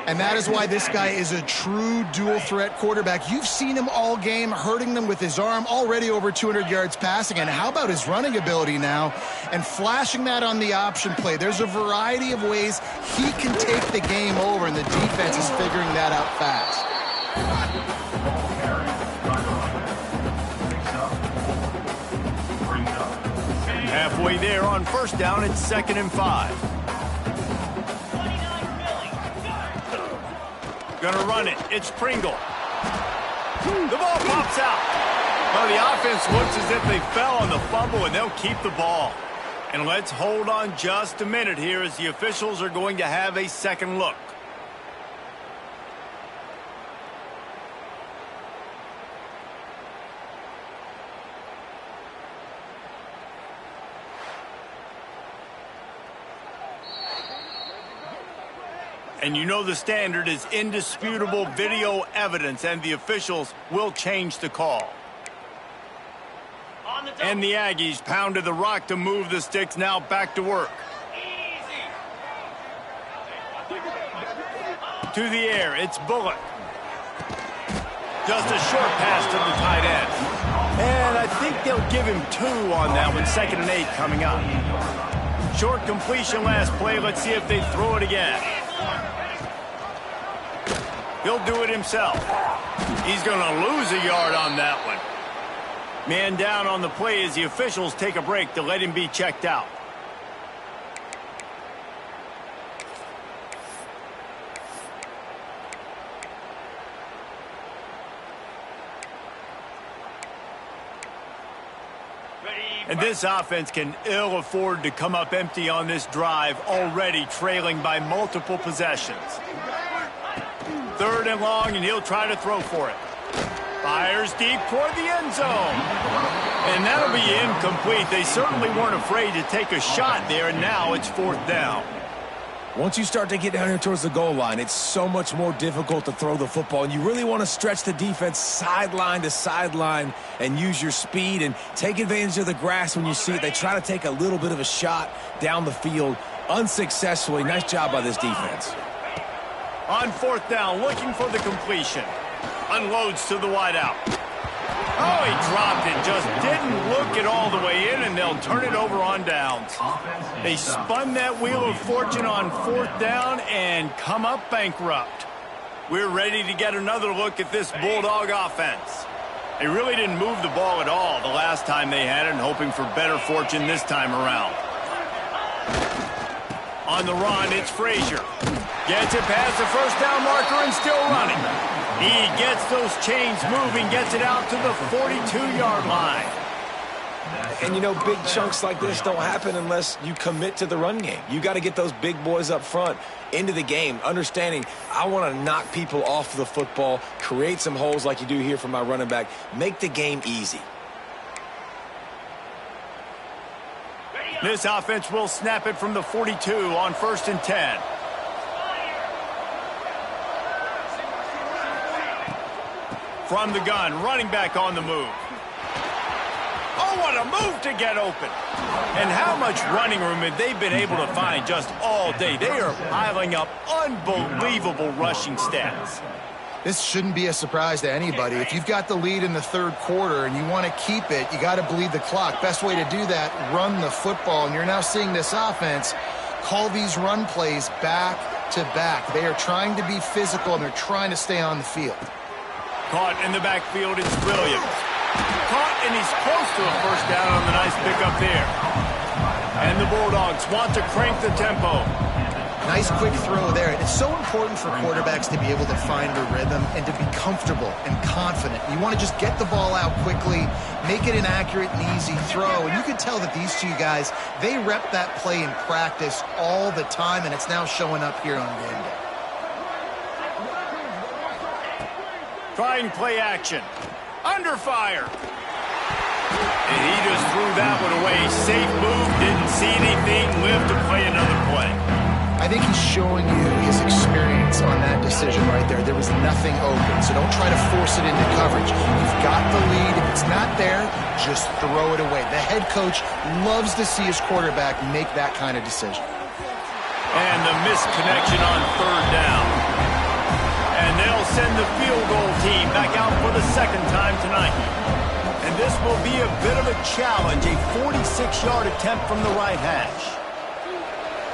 And that is why this guy is a true dual-threat quarterback. You've seen him all game, hurting them with his arm, already over 200 yards passing. And how about his running ability now? And flashing that on the option play. There's a variety of ways he can take the game over, and the defense is figuring that out fast. Halfway there on first down, it's 2nd and 5. Gonna run it. It's Pringle. The ball pops out. Well, the offense looks as if they fell on the fumble, and they'll keep the ball. And let's hold on just a minute here as the officials are going to have a second look. And you know the standard is indisputable video evidence, and the officials will change the call. And the Aggies pounded the rock to move the sticks, now back to work. To the air, it's Bullock. Just a short pass to the tight end. And I think they'll give him 2 on that one, 2nd and 8 coming up. Short completion last play. Let's see if they throw it again. He'll do it himself. He's going to lose a yard on that one. Man down on the play as the officials take a break to let him be checked out. And this offense can ill afford to come up empty on this drive, already trailing by multiple possessions. 3rd and long, and he'll try to throw for it. Fires deep toward the end zone. And that'll be incomplete. They certainly weren't afraid to take a shot there, and now it's 4th down. Once you start to get down here towards the goal line, it's so much more difficult to throw the football, and you really want to stretch the defense sideline to sideline and use your speed and take advantage of the grass when you see it. They try to take a little bit of a shot down the field unsuccessfully. Nice job by this defense. On 4th down, looking for the completion. Unloads to the wideout. Oh, he dropped it. Just didn't look it all the way in, and they'll turn it over on downs. They spun that wheel of fortune on 4th down and come up bankrupt. We're ready to get another look at this Bulldog offense. They really didn't move the ball at all the last time they had it, and hoping for better fortune this time around. On the run, it's Frazier. Gets it past the first down marker and still running. He gets those chains moving, gets it out to the 42-yard line. And, you know, big chunks like this don't happen unless you commit to the run game. You got to get those big boys up front into the game, understanding I want to knock people off the football, create some holes like you do here for my running back, make the game easy. This offense will snap it from the 42 on 1st and 10. From the gun, running back on the move. Oh, what a move to get open. And how much running room have they been able to find just all day? They are piling up unbelievable rushing stats. This shouldn't be a surprise to anybody. If you've got the lead in the 3rd quarter and you want to keep it, you got to bleed the clock. Best way to do that, run the football. And you're now seeing this offense call these run plays back to back. They are trying to be physical, and they're trying to stay on the field. Caught in the backfield, it's Williams. Caught, and he's close to a 1st down on the nice pickup there. And the Bulldogs want to crank the tempo. Nice quick throw there. It's so important for quarterbacks to be able to find a rhythm and to be comfortable and confident. You want to just get the ball out quickly, make it an accurate and easy throw. And you can tell that these 2 guys, they rep that play in practice all the time, and it's now showing up here on game day. Trying play action. Under fire. And he just threw that one away. Safe move, didn't see anything, lived to play another play. I think he's showing you his experience on that decision right there. there was nothing open. So don't try to force it into coverage. You've got the lead. If it's not there, just throw it away. The head coach loves to see his quarterback make that kind of decision. And the missed connection on third down. And they'll send the field goal team back out for the second time tonight. And this will be a bit of a challenge, a 46-yard attempt from the right hash.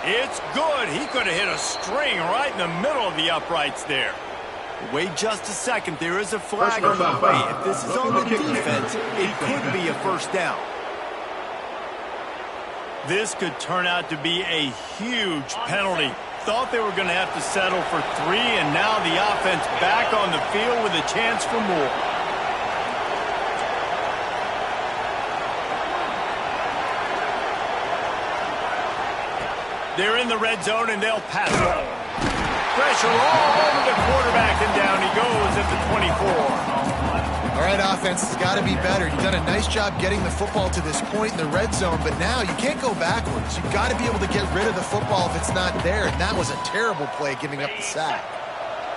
It's good. He could have hit a string right in the middle of the uprights there. Wait just a second. There is a flag on the play. If this is on the defense, it could be a first down. This could turn out to be a huge penalty. Thought they were going to have to settle for 3, and now the offense back on the field with a chance for more. They're in the red zone, and they'll pass it. Pressure all over the quarterback, and down he goes at the 24. All right, offense has got to be better. You've done a nice job getting the football to this point in the red zone, but now you can't go backwards. You've got to be able to get rid of the football if it's not there, and that was a terrible play giving up the sack.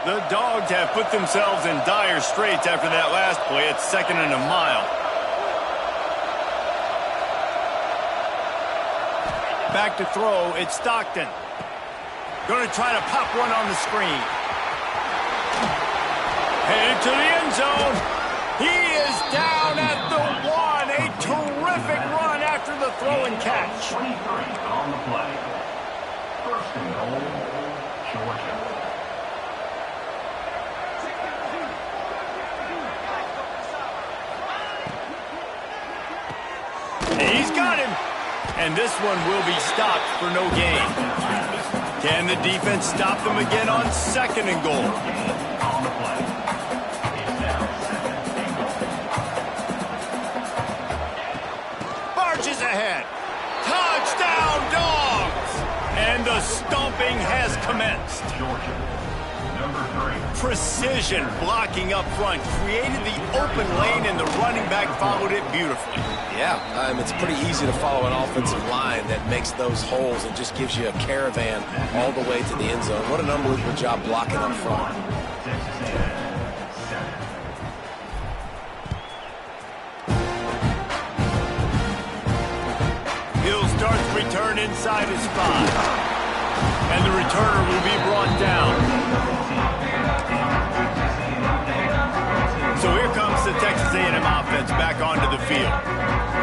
The Dogs have put themselves in dire straits after that last play. It's 2nd and a mile. Back to throw, it's Stockton. Going to try to pop one on the screen. Headed to the end zone. He is down at the 1. A terrific run after the throw and catch. 23 on the play. First and goal, Georgia. He's got him. And this one will be stopped for no gain. Can the defense stop them again on 2nd and goal? Marches ahead. Touchdown, Dogs! And the stomping has commenced. Precision blocking up front created the open lane, and the running back followed it beautifully. Yeah, it's pretty easy to follow an offensive line that makes those holes and just gives you a caravan all the way to the end zone. What an unbelievable job blocking up front. He'll start to return inside his 5. And the returner will be brought down. So here comes the Texas A&M offense back onto the field.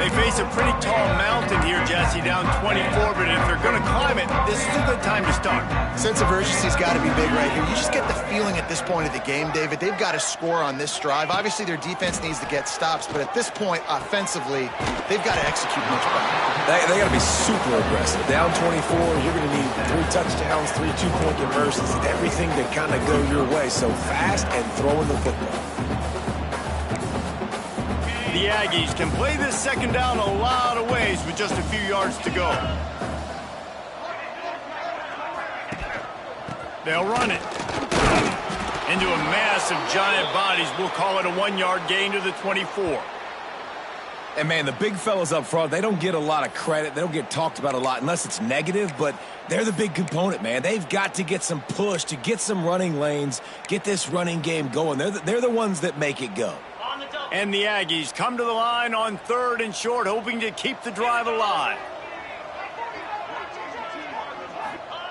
They face a pretty tall mountain here, Jesse, down 24, but if they're going to climb it, this is a good time to start. Sense of urgency's got to be big right here. You just get the feeling at this point of the game, David, they've got to score on this drive. Obviously, their defense needs to get stops, but at this point, offensively, they've got to execute much better. They got to be super aggressive. Down 24, you're going to need 3 touchdowns, 3 two-point conversions, everything to kind of go your way. So fast and throwing the football. The Aggies can play this 2nd down a lot of ways with just a few yards to go. They'll run it. Into a mass of giant bodies. We'll call it a 1-yard gain to the 24. And, man, the big fellas up front, they don't get a lot of credit. They don't get talked about a lot unless it's negative, but they're the big component, man. They've got to get some push, to get some running lanes, get this running game going. They're the ones that make it go. And the Aggies come to the line on 3rd and short, hoping to keep the drive alive.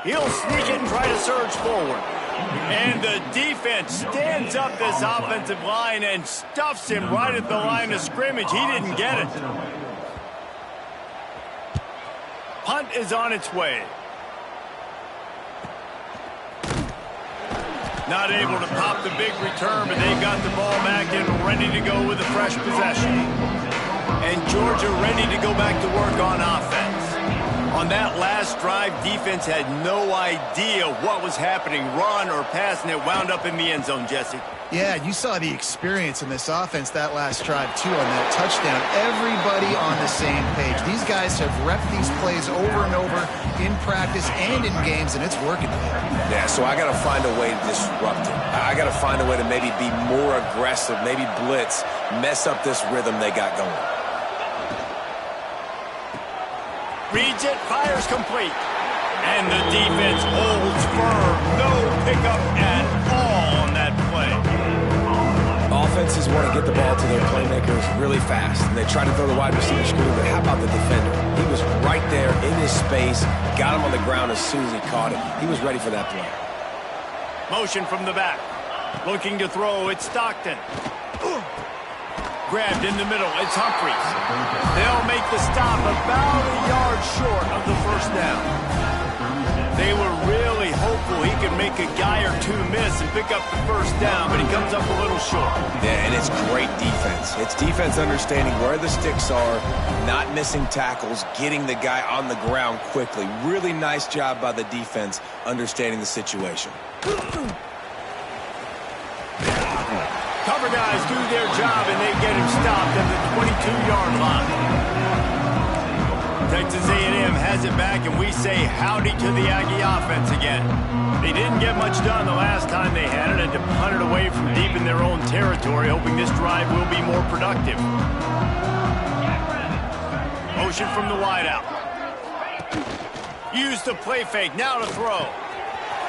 He'll sneak it and try to surge forward. And the defense stands up this offensive line and stuffs him right at the line of scrimmage. He didn't get it. Punt is on its way. Not able to pop the big return, but they got the ball back and ready to go with a fresh possession. And Georgia ready to go back to work on offense. On that last drive, defense had no idea what was happening, run or pass, and it wound up in the end zone, Jesse. Yeah, you saw the experience in this offense that last drive, too, on that touchdown. Everybody on the same page. These guys have repped these plays over and over in practice and in games, and it's working. Yeah, so I got to find a way to disrupt it. I got to find a way to maybe be more aggressive, maybe blitz, mess up this rhythm they got going. Reads it, fires complete. And the defense holds firm. No pickup at all on that get the ball to their playmakers really fast, and they try to throw the wide receiver screen, but how about the defender? He was right there in his space, got him on the ground as soon as he caught it. He was ready for that play. Motion from the back. Looking to throw, it's Stockton. Grabbed in the middle, it's Humphries. They'll make the stop about a yard short of the first down. They were really hopeful he could make a guy or two miss and pick up the first down, but he comes up a little short. Yeah, and it's great defense. It's defense understanding where the sticks are, not missing tackles, getting the guy on the ground quickly. Really nice job by the defense understanding the situation. Cover guys do their job, and they get him stopped at the 22-yard line. Texas A&M has it back, and we say howdy to the Aggie offense again. They didn't get much done the last time they had it, and to punt it away from deep in their own territory, hoping this drive will be more productive. Motion from the wideout. Use the play fake, now to throw.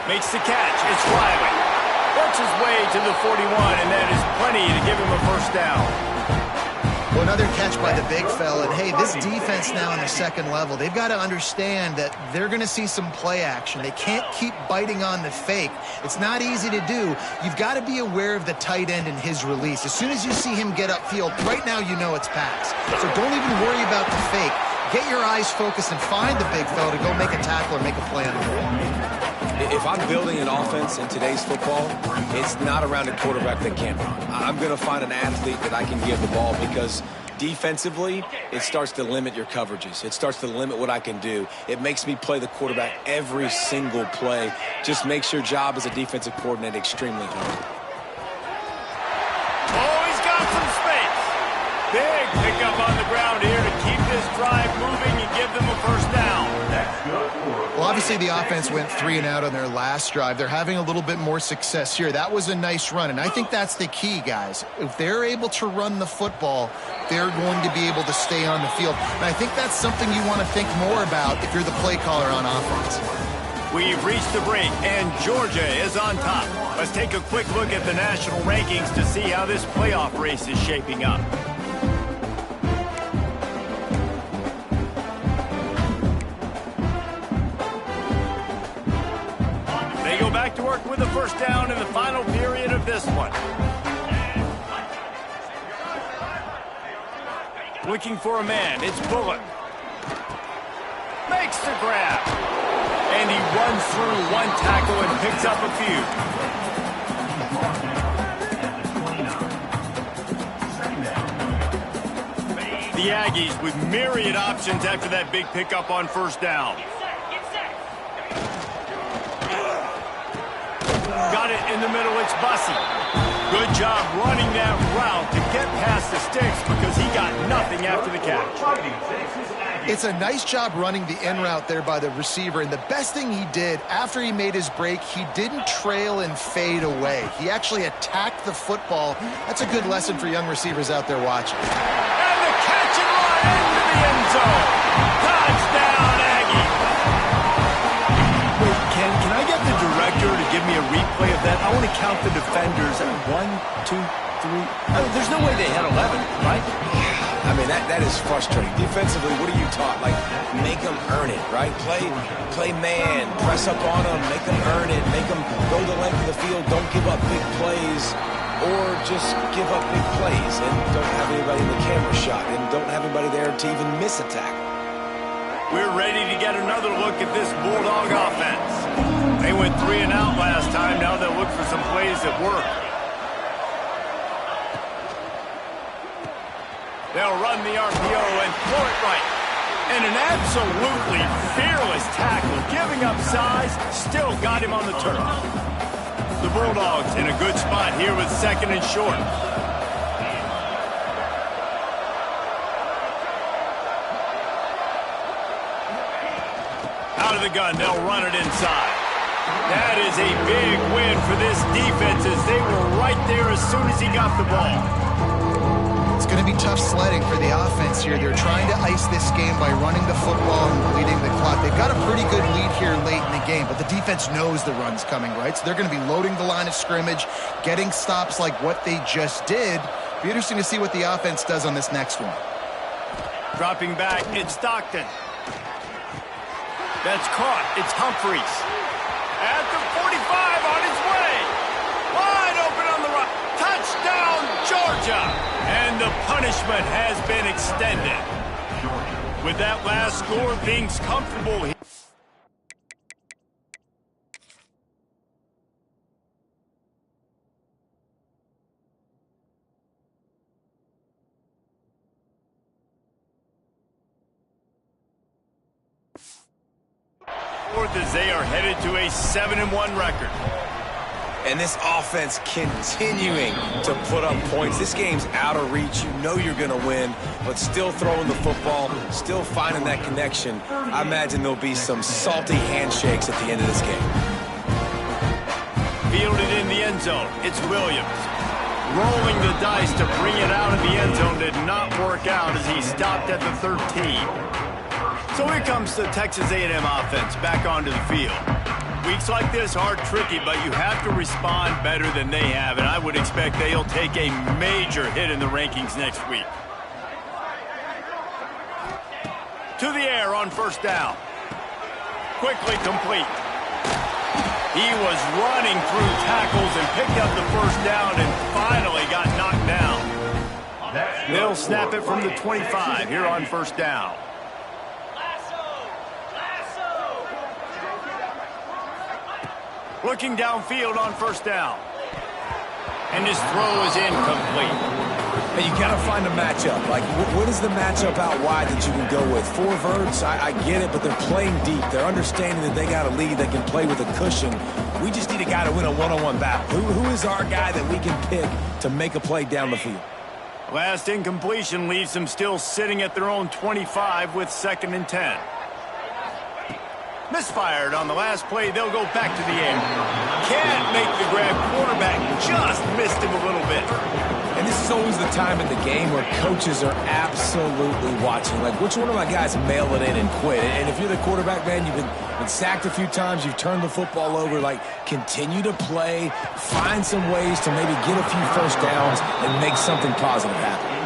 Makes the catch, it's Riley. Works his way to the 41, and that is plenty to give him a first down. Well, another catch by the big fella. And, hey, this defense now on the second level, they've got to understand that they're going to see some play action. They can't keep biting on the fake. It's not easy to do. You've got to be aware of the tight end and his release. As soon as you see him get upfield, right now you know it's pass. So don't even worry about the fake. Get your eyes focused and find the big fella to go make a tackle or make a play on the ball. If I'm building an offense in today's football, it's not around a quarterback that can't run. I'm going to find an athlete that I can give the ball because defensively, it starts to limit your coverages. It starts to limit what I can do. It makes me play the quarterback every single play. Just makes your job as a defensive coordinator extremely hard. Oh, he's got some space. Big pickup on the ground here to keep this drive moving and give them a first down. Well, obviously the offense went 3 and out on their last drive. They're having a little bit more success here. That was a nice run, and I think that's the key, guys. If they're able to run the football, they're going to be able to stay on the field. And I think that's something you want to think more about if you're the play caller on offense. We've reached the break, and Georgia is on top. Let's take a quick look at the national rankings to see how this playoff race is shaping up. Go back to work with a first down in the final period of this one. Looking for a man, it's Bullock. Makes the grab. And he runs through one tackle and picks up a few. The Aggies with myriad options after that big pickup on first down. Got it in the middle, it's Bussey. Good job running that route to get past the sticks because he got nothing after the catch. It's a nice job running the in route there by the receiver, and the best thing he did after he made his break, he didn't trail and fade away. He actually attacked the football. That's a good lesson for young receivers out there watching. And the catch and run into the end zone. Touchdown, Aggie. Wait, can I get the director to give me a replay of that? I want to count the defenders. 1, 2, 3. I mean, there's no way they had 11, right? I mean, that is frustrating. Defensively, what are you taught? Like, make them earn it, right? Play man, press up on them, make them earn it, make them go the length of the field, don't give up big plays, or just give up big plays and don't have anybody in the camera shot and don't have anybody there to even miss a tackle. We're ready to get another look at this Bulldog offense. They went 3 and out last time. Now they'll look for some plays that work. They'll run the RPO and throw it right. And an absolutely fearless tackle, giving up size, still got him on the turf. The Bulldogs in a good spot here with 2nd and short. Out of the gun, they'll run it inside. That is a big win for this defense as they were right there as soon as he got the ball. It's going to be tough sledding for the offense here. They're trying to ice this game by running the football and bleeding the clock. They've got a pretty good lead here late in the game, but the defense knows the run's coming, right? So they're going to be loading the line of scrimmage, getting stops like what they just did, Be interesting to see what the offense does on this next one. Dropping back, it's Stockton. That's caught. It's Humphreys. At the 45 on his way. Wide open on the right. Touchdown, Georgia. And the punishment has been extended. With that last score, things comfortable here. As they are headed to a 7-1 record. And this offense continuing to put up points. This game's out of reach. You know you're going to win, but still throwing the football, still finding that connection. I imagine there'll be some salty handshakes at the end of this game. Fielded in the end zone. It's Williams. Rolling the dice to bring it out of the end zone did not work out as he stopped at the 13. So here comes the Texas A&M offense back onto the field. Weeks like this are tricky, but you have to respond better than they have, and I would expect they'll take a major hit in the rankings next week. To the air on first down. Quickly complete. He was running through tackles and picked up the first down and finally got knocked down. They'll snap it from the 25 here on first down. Looking downfield on first down. And his throw is incomplete. Hey, you got to find a matchup. Like, what is the matchup out wide that you can go with? 4 verts, I get it, but they're playing deep. They're understanding that they got a lead. They can play with a cushion. We just need a guy to win a one-on-one battle. Who is our guy that we can pick to make a play down the field? Last incompletion leaves them still sitting at their own 25 with 2nd and 10. Misfired on the last play. They'll go back to the air. Can't make the grab. Quarterback just missed him a little bit. And this is always the time in the game where coaches are absolutely watching. Like, which one of my guys mail it in and quit? And if you're the quarterback, man, you've been sacked a few times, you've turned the football over, like, continue to play, find some ways to maybe get a few first downs and make something positive happen.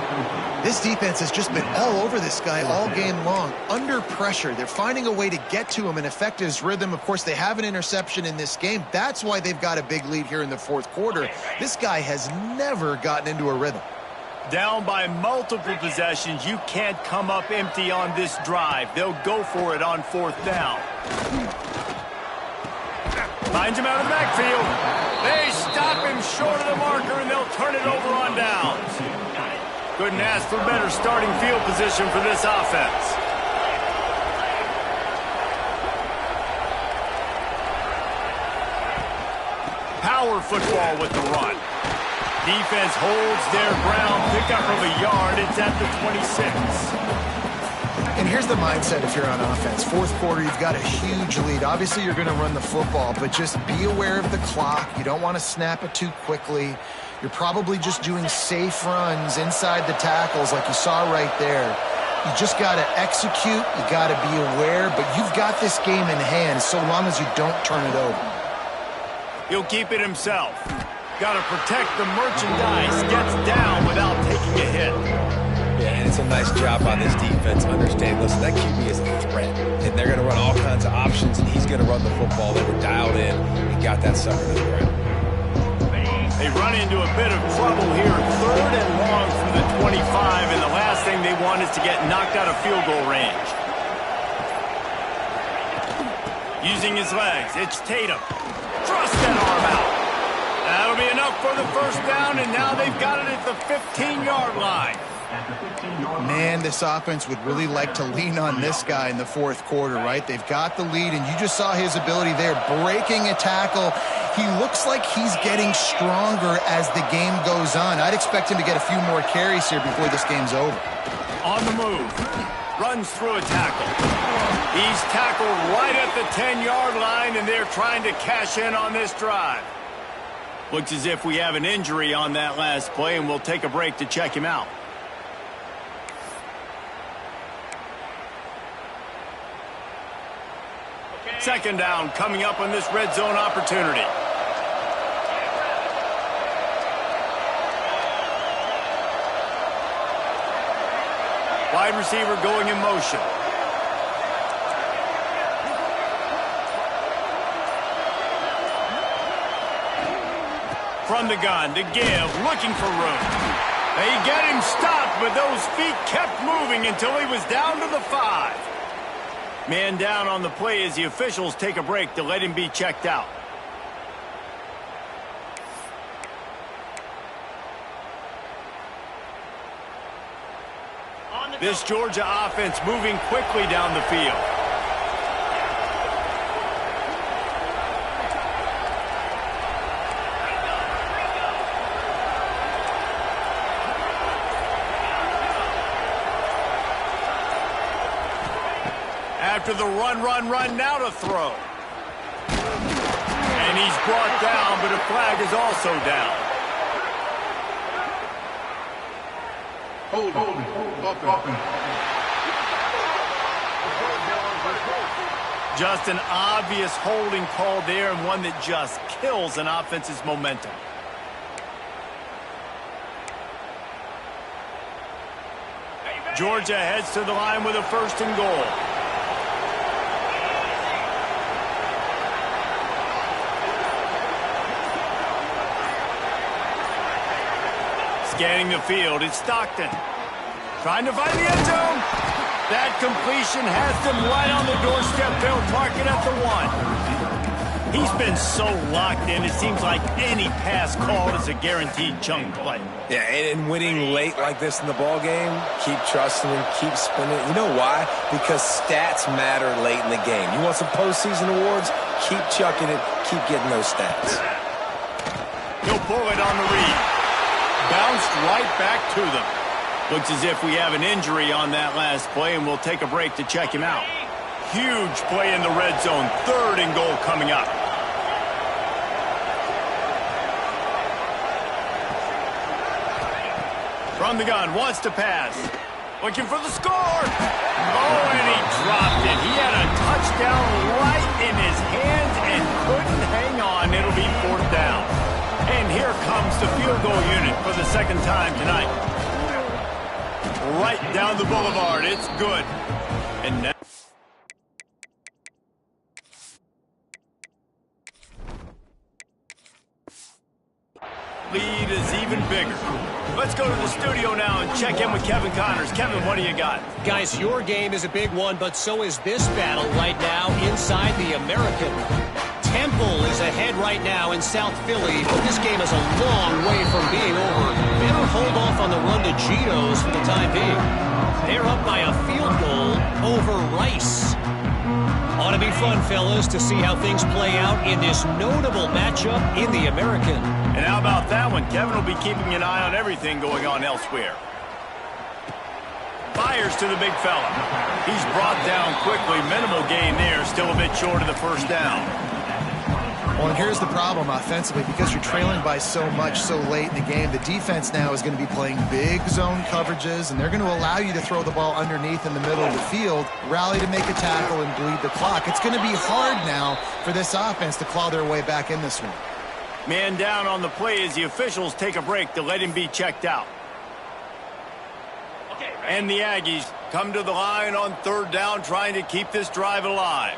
This defense has just been all over this guy all game long. Under pressure, they're finding a way to get to him and affect his rhythm. Of course, they have an interception in this game. That's why they've got a big lead here in the 4th quarter. This guy has never gotten into a rhythm. Down by multiple possessions, you can't come up empty on this drive. They'll go for it on 4th down. Finds him out of the backfield. They stop him short of the marker, and they'll turn it over on downs. Couldn't ask for better starting field position for this offense. Power football with the run. Defense holds their ground. Pickup of a yard. It's at the 26. And here's the mindset if you're on offense. 4th quarter, you've got a huge lead. Obviously, you're going to run the football, but just be aware of the clock. You don't want to snap it too quickly. You're probably just doing safe runs inside the tackles like you saw right there. You just got to execute. You got to be aware, but you've got this game in hand so long as you don't turn it over. He'll keep it himself. Got to protect the merchandise. Gets down without taking a hit. Yeah, and it's a nice job on this defense understanding, listen, that QB is a threat, and they're going to run all kinds of options, and he's going to run the football. They were dialed in and got that sucker to the ground. They run into a bit of trouble here. 3rd and long from the 25, and the last thing they want is to get knocked out of field goal range. Using his legs, it's Tatum. Thrust that arm out. That'll be enough for the first down, and now they've got it at the 15-yard line. Man, this offense would really like to lean on this guy in the 4th quarter, right? They've got the lead, and you just saw his ability there, breaking a tackle. He looks like he's getting stronger as the game goes on. I'd expect him to get a few more carries here before this game's over. On the move. Runs through a tackle. He's tackled right at the 10-yard line, and they're trying to cash in on this drive. Looks as if we have an injury on that last play, and we'll take a break to check him out. Second down coming up on this red zone opportunity. wide receiver going in motion. From the gun to give, looking for room. They get him stopped, but those feet kept moving until he was down to the 5. Man down on the play as the officials take a break to let him be checked out. This Georgia offense moving quickly down the field. After the run, now to throw. And he's brought down, but a flag is also down. Just an obvious holding call there, and one that just kills an offense's momentum. Georgia heads to the line with a 1st and goal. Scanning the field, it's Stockton. Trying to find the end zone. That completion has them right on the doorstep. They'll mark it at the 1. He's been so locked in, it seems like any pass called is a guaranteed chunk play. Yeah, and winning late like this in the ball game, keep trusting him, keep spinning. You know why? Because stats matter late in the game. You want some postseason awards? Keep chucking it, keep getting those stats. He'll pull it on the read. Bounced right back to them. Looks as if we have an injury on that last play, and we'll take a break to check him out. Huge play in the red zone. 3rd and goal coming up. From the gun, wants to pass. Looking for the score. Oh, and he dropped it. He had a touchdown right in his hands and couldn't hang on. It'll be 4th down. And here comes the field goal unit for the 2nd time tonight. Right down the boulevard. It's good. And now lead is even bigger. Let's go to the studio now and check in with Kevin Connors. Kevin, what do you got? Guys, your game is a big one, but so is this battle right now inside the American. Temple is ahead right now in South Philly, but this game is a long way from being over. Better hold off on the run to Gito's for the time being. They're up by a field goal over Rice. Ought to be fun, fellas, to see how things play out in this notable matchup in the American. And how about that one? Kevin will be keeping an eye on everything going on elsewhere. Fires to the big fella. He's brought down quickly. Minimal gain there. Still a bit short of the 1st down. Well, and here's the problem offensively. Because you're trailing by so much so late in the game, the defense now is going to be playing big zone coverages, and they're going to allow you to throw the ball underneath in the middle of the field, rally to make a tackle, and bleed the clock. It's going to be hard now for this offense to claw their way back in this one. Man down on the play as the officials take a break to let him be checked out. And the Aggies come to the line on 3rd down, trying to keep this drive alive.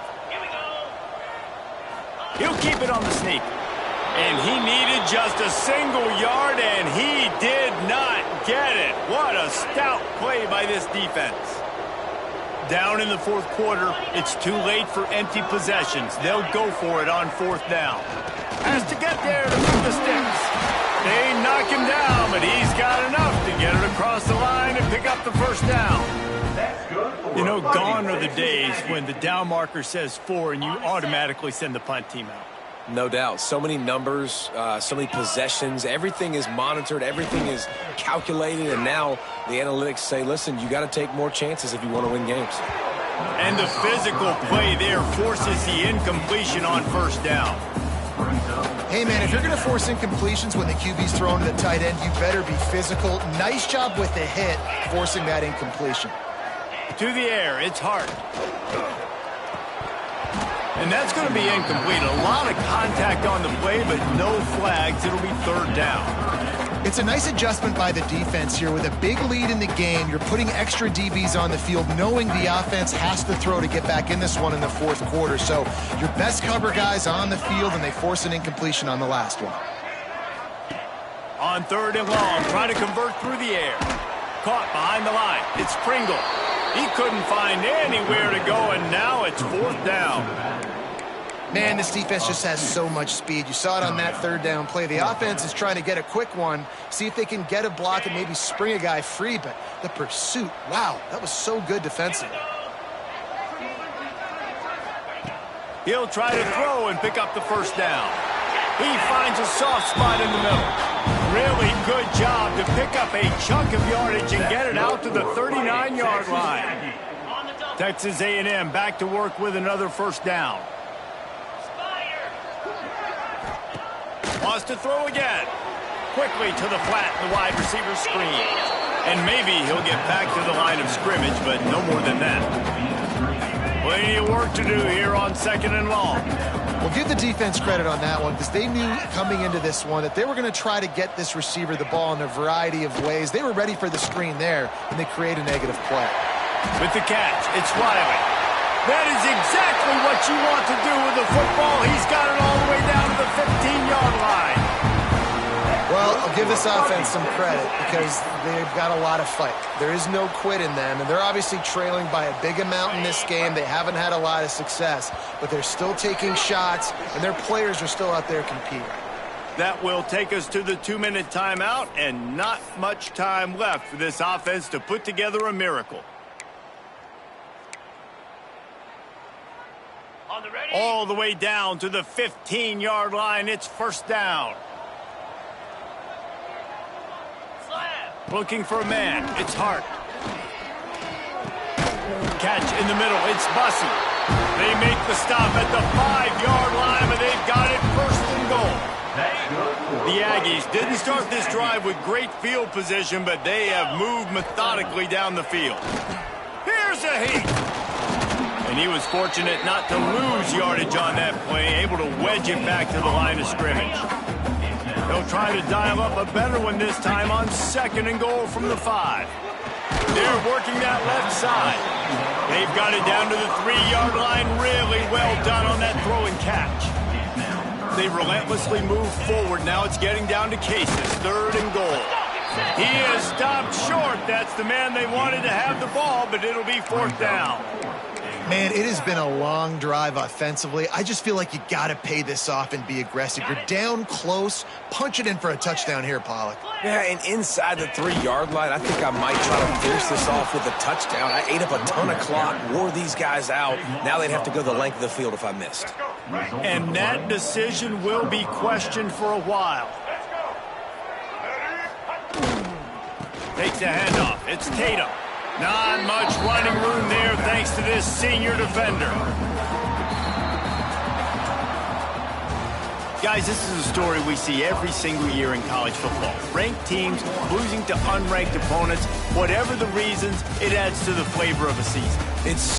He'll keep it on the sneak. And he needed just a single yard, and he did not get it. What a stout play by this defense. Down in the 4th quarter, it's too late for empty possessions. They'll go for it on 4th down. Has to get there to move the sticks. They knock him down, but he's got enough to get it across the line and pick up the 1st down. You know, gone are the days when the down marker says 4 and you automatically send the punt team out. No doubt. So many numbers, so many possessions. Everything is monitored. Everything is calculated. And now the analytics say, listen, you got to take more chances if you want to win games. And the physical play there forces the incompletion on 1st down. Hey, man, if you're going to force incompletions when the QB's throwing to the tight end, you better be physical. Nice job with the hit, forcing that incompletion. To the air, it's Hart. And that's going to be incomplete. A lot of contact on the play, but no flags. It'll be third down. It's a nice adjustment by the defense here. With a big lead in the game, you're putting extra DBs on the field, knowing the offense has to throw to get back in this one in the fourth quarter. So your best cover guys on the field, and they force an incompletion on the last one. On third and long, trying to convert through the air. Caught behind the line. It's Pringle. He couldn't find anywhere to go, and now it's fourth down. Man, this defense just has so much speed. You saw it on that third down play. The offense is trying to get a quick one, see if they can get a block and maybe spring a guy free, but the pursuit, wow, that was so good defensively. He'll try to throw and pick up the first down. He finds a soft spot in the middle. Really good job to pick up a chunk of yardage and get it out to the 39-yard line. Texas A&M back to work with another first down. Wants to throw again. Quickly to the flat, the wide receiver screen. And maybe he'll get back to the line of scrimmage, but no more than that. Plenty of work to do here on second and long. Well, give the defense credit on that one, because they knew coming into this one that they were going to try to get this receiver the ball in a variety of ways. They were ready for the screen there, and they create a negative play. With the catch, it's Riley. That is exactly what you want to do with the football. He's got it all the way down to the 15-yard line. Well, I'll give this offense some credit because they've got a lot of fight. There is no quit in them, and they're obviously trailing by a big amount in this game. They haven't had a lot of success, but they're still taking shots, and their players are still out there competing. That will take us to the 2-minute timeout, and not much time left for this offense to put together a miracle. All the way down to the 15-yard line. It's first down. Looking for a man. It's Hart. Catch in the middle. It's Bussey. They make the stop at the 5-yard line, but they've got it first and goal. The Aggies didn't start this drive with great field position, but they have moved methodically down the field. Here's a heat. And he was fortunate not to lose yardage on that play, able to wedge it back to the line of scrimmage. They'll try to dial up a better one this time on second and goal from the 5. They're working that left side. They've got it down to the 3-yard line. Really well done on that throw and catch. They relentlessly move forward. Now it's getting down to Cases, third and goal. He is stopped short. That's the man they wanted to have the ball, but it'll be fourth down. Man, it has been a long drive offensively. I just feel like you got to pay this off and be aggressive. You're down close. Punch it in for a touchdown here, Pollock. Yeah, and inside the 3-yard line, I think I might try to finish this off with a touchdown. I ate up a ton of clock, wore these guys out. Now they'd have to go the length of the field if I missed. And that decision will be questioned for a while. Takes a handoff. It's Tatum. Not much running room there thanks to this senior defender. Guys, this is a story we see every single year in college football. Ranked teams losing to unranked opponents. Whatever the reasons, it adds to the flavor of a season. It's